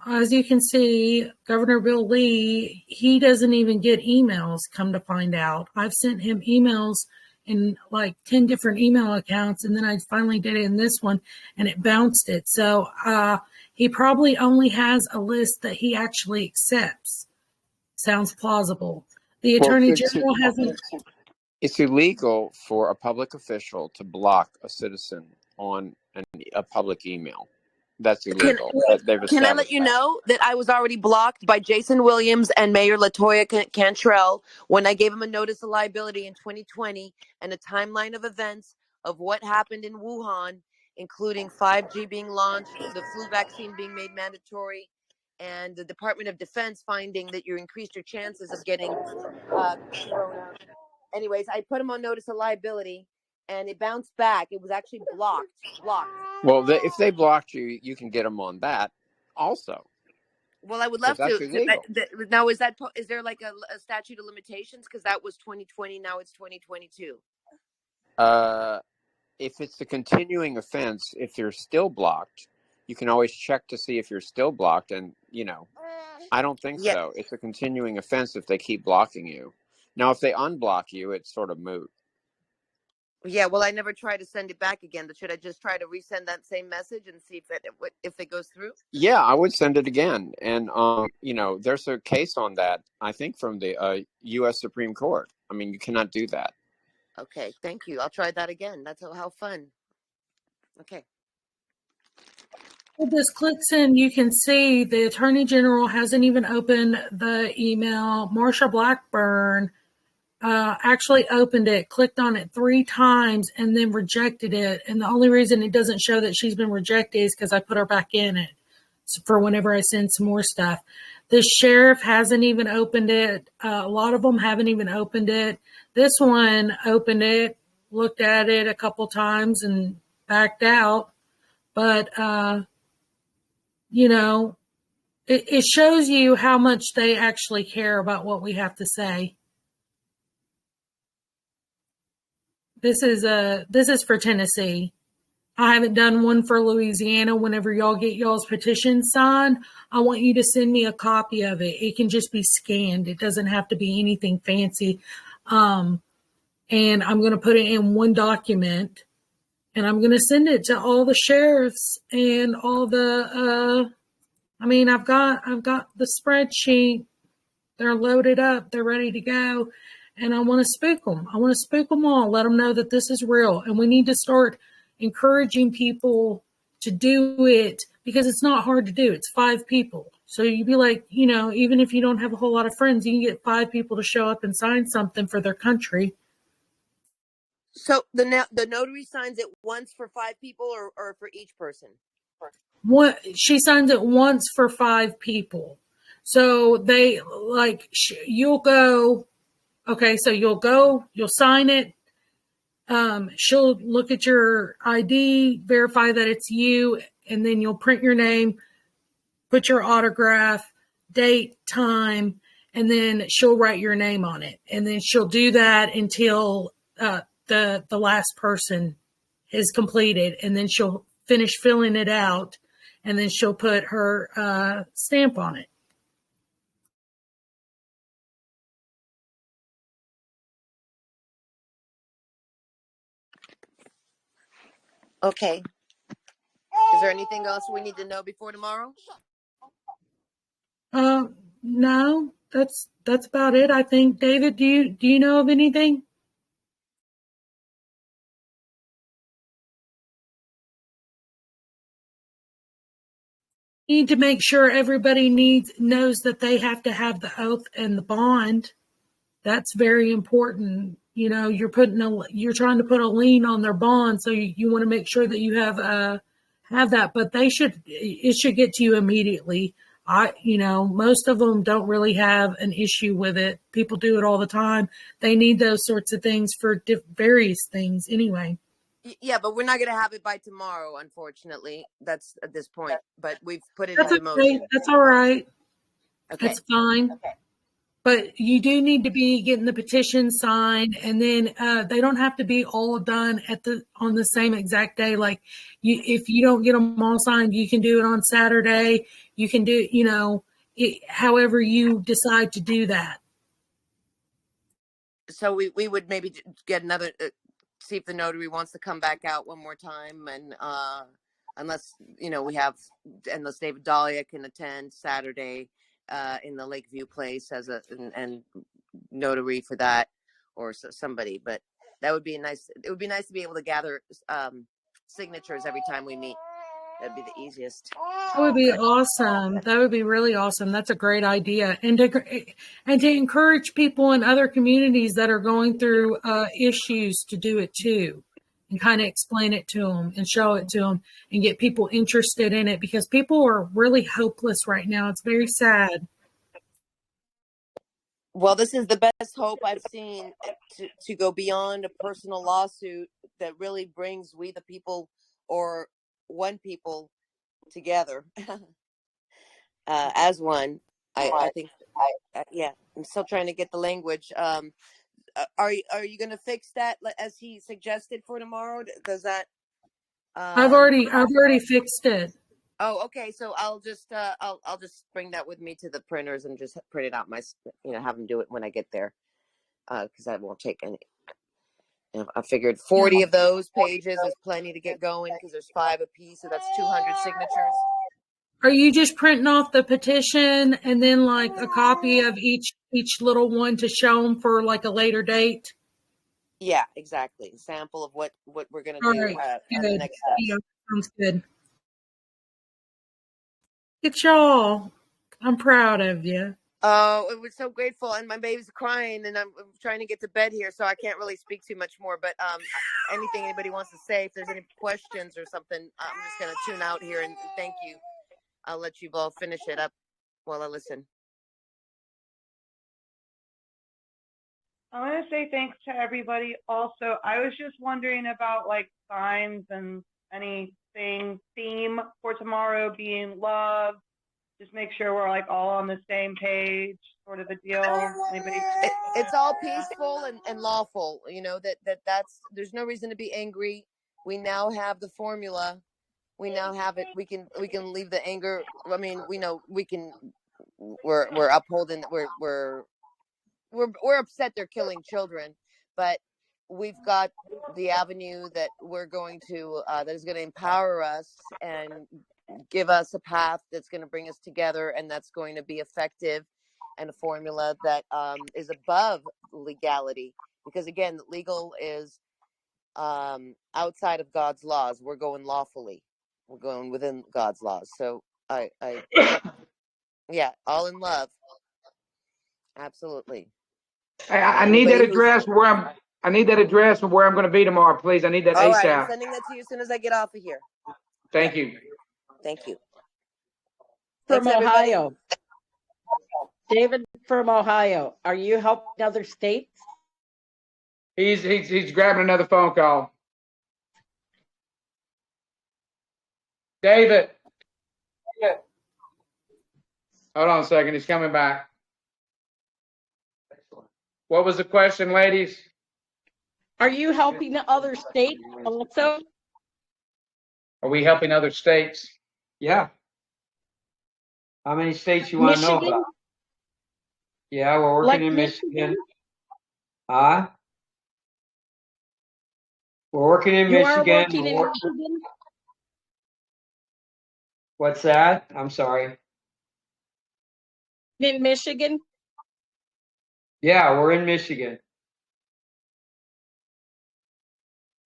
as you can see, Governor Bill Lee, he doesn't even get emails, come to find out. I've sent him emails in like 10 different email accounts, and then I finally did it in this one, and it bounced it. So he probably only has a list that he actually accepts. Sounds plausible. The Attorney General hasn't. It's illegal for a public official to block a citizen on a public email. That's illegal. Can I let you know that I was already blocked by Jason Williams and Mayor LaToya Cantrell when I gave him a notice of liability in 2020 and a timeline of events of what happened in Wuhan, including 5G being launched, the flu vaccine being made mandatory, and the Department of Defense finding that you increased your chances of getting corona. Anyways, I put him on notice of liability, and it bounced back. It was actually blocked. Well, if they blocked you, you can get them on that also. Well, I would because love that's to. illegal. Now, is there like a statute of limitations? Because that was 2020. Now it's 2022. If it's a continuing offense, if you're still blocked, you can always check to see if you're still blocked. And, I don't think Yeah. so. It's a continuing offense if they keep blocking you. Now, if they unblock you, it's sort of moot. Yeah. Well, I never tried to send it back again. But should I just try to resend that same message and see if it goes through? Yeah, I would send it again. And, there's a case on that, I think, from the U.S. Supreme Court. I mean, you cannot do that. Okay. Thank you. I'll try that again. That's how fun. Okay. With this clicks in, you can see the Attorney General hasn't even opened the email. Marsha Blackburn actually opened it, clicked on it 3 times, and then rejected it. And the only reason it doesn't show that she's been rejected is because I put her back in it for whenever I send some more stuff. The sheriff hasn't even opened it. A lot of them haven't even opened it. This one opened it, looked at it a couple times, and backed out. But, it shows you how much they actually care about what we have to say. This is for Tennessee. I haven't done one for Louisiana. Whenever y'all get y'all's petition signed, I want you to send me a copy of it. It can just be scanned. It doesn't have to be anything fancy. And I'm going to put it in one document, and I'm going to send it to all the sheriffs and all the, I've got the spreadsheet. They're loaded up. They're ready to go. And I want to spook them. I want to spook them all, let them know that this is real. And we need to start encouraging people to do it, because it's not hard to do. It's 5 people. So you'd be like, even if you don't have a whole lot of friends, you can get 5 people to show up and sign something for their country. So the notary signs it once for 5 people or for each person? She signs it once for 5 people. So they you'll go, okay, so you'll sign it. She'll look at your ID, verify that it's you, and then you'll print your name, put your autograph, date, time, and then she'll write your name on it. And then she'll do that until the last person is completed, and then she'll finish filling it out, and then she'll put her stamp on it. Okay. Is there anything else we need to know before tomorrow? No, that's about it, I think. David, do you know of anything? Need to make sure everybody knows that they have to have the oath and the bond. That's very important. You're trying to put a lien on their bond, so you want to make sure that you have that. But it should get to you immediately. Most of them don't really have an issue with it. People do it all the time. They need those sorts of things for various things anyway. Yeah, but we're not going to have it by tomorrow, unfortunately. That's at this point. But we've put it That's into okay. motion. That's all right. Okay. That's fine. Okay. But you do need to be getting the petition signed, and then they don't have to be all done on the same exact day. Like, if you don't get them all signed, you can do it on Saturday. You can do, however you decide to do that. So we would maybe get another, see if the notary wants to come back out one more time, and unless David Dahlia can attend Saturday. In the Lakeview place as and notary for that, or somebody. But that would be nice. It would be nice to be able to gather signatures every time we meet. That'd be the easiest. That would be awesome. That would be really awesome. That's a great idea. And to encourage people in other communities that are going through issues to do it too, and kind of explain it to them and show it to them and get people interested in it, because people are really hopeless right now. It's very sad. Well, this is the best hope I've seen to go beyond a personal lawsuit that really brings we the people, or one people, together. as one. I think, yeah, I'm still trying to get the language. Are you going to fix that as he suggested for tomorrow? Does that? I've already fixed it. Oh, okay. So I'll just bring that with me to the printers and just print it out have them do it when I get there, because that won't take any. I figured 40 of those pages is plenty to get going because there's 5 apiece, so that's 200 signatures. Are you just printing off the petition and then like a copy of each little one to show them for like a later date? Yeah, exactly. Sample of what we're gonna All do right, at good. the next step. Yeah, sounds good. It's y'all. I'm proud of you. Oh, it was so grateful, and my baby's crying, and I'm trying to get to bed here, so I can't really speak too much more. But anything anybody wants to say, if there's any questions or something, I'm just gonna tune out here and thank you. I'll let you all finish it up while I listen. I want to say thanks to everybody. Also, I was just wondering about like signs and anything theme for tomorrow being love. Just make sure we're like all on the same page, sort of a deal. Anybody? It's all peaceful and lawful. That's there's no reason to be angry. We now have the formula. We now have it. We can leave the anger. I mean, we know we can. We're upholding. We're upset they're killing children, but we've got the avenue that we're going to that is going to empower us and give us a path that's going to bring us together, and that's going to be effective, and a formula that is above legality, because again, legal is outside of God's laws. We're going lawfully. We're going within God's laws. So I yeah, all in love. Absolutely. I need that address I need that address of where I'm going to be tomorrow, please. I need that all ASAP. right, I'm sending that to you as soon as I get off of here. Thank you. Thank you. From Thanks, everybody. Ohio. David from Ohio. Are you helping other states? He's grabbing another phone call. David. Hold on a second. He's coming back. What was the question, ladies? Are you helping other states also? Are we helping other states? Yeah. How many states you want to know about? Yeah, we're working in Michigan. We're working in Michigan. You are working in Michigan? What's that? I'm sorry. In Michigan? Yeah, we're in Michigan.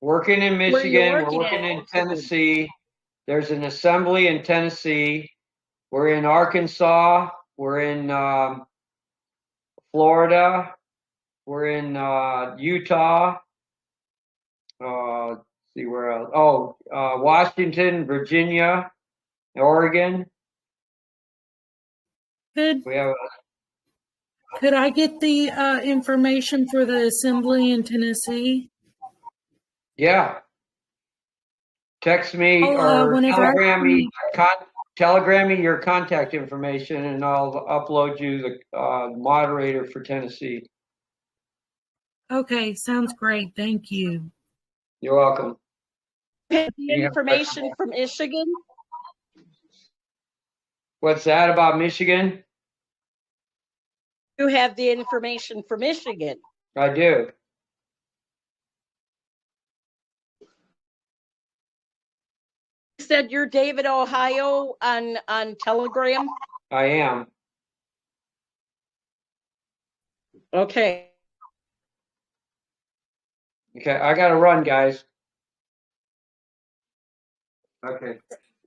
Working in Michigan. We're working in Tennessee. There's an assembly in Tennessee. We're in Arkansas. We're in Florida. We're in Utah. Let's see where else. Oh, Washington, Virginia, Oregon. Could I get the information for the assembly in Tennessee? Yeah. Text me or telegram me your contact information, and I'll upload you the moderator for Tennessee. Okay, sounds great. Thank you. You're welcome. The information from Michigan? What's that about Michigan? You have the information from Michigan. I do. You said you're David, Ohio on Telegram? I am. Okay. Okay, I got to run, guys. Okay.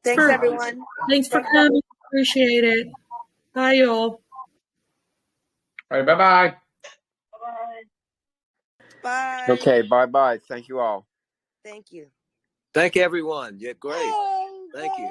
Thanks, everyone. Thanks for coming. Appreciate it. Bye, y'all. All right, bye-bye. Bye. Okay, bye-bye. Thank you all. Thank you. Thank everyone. You're great. Thank you.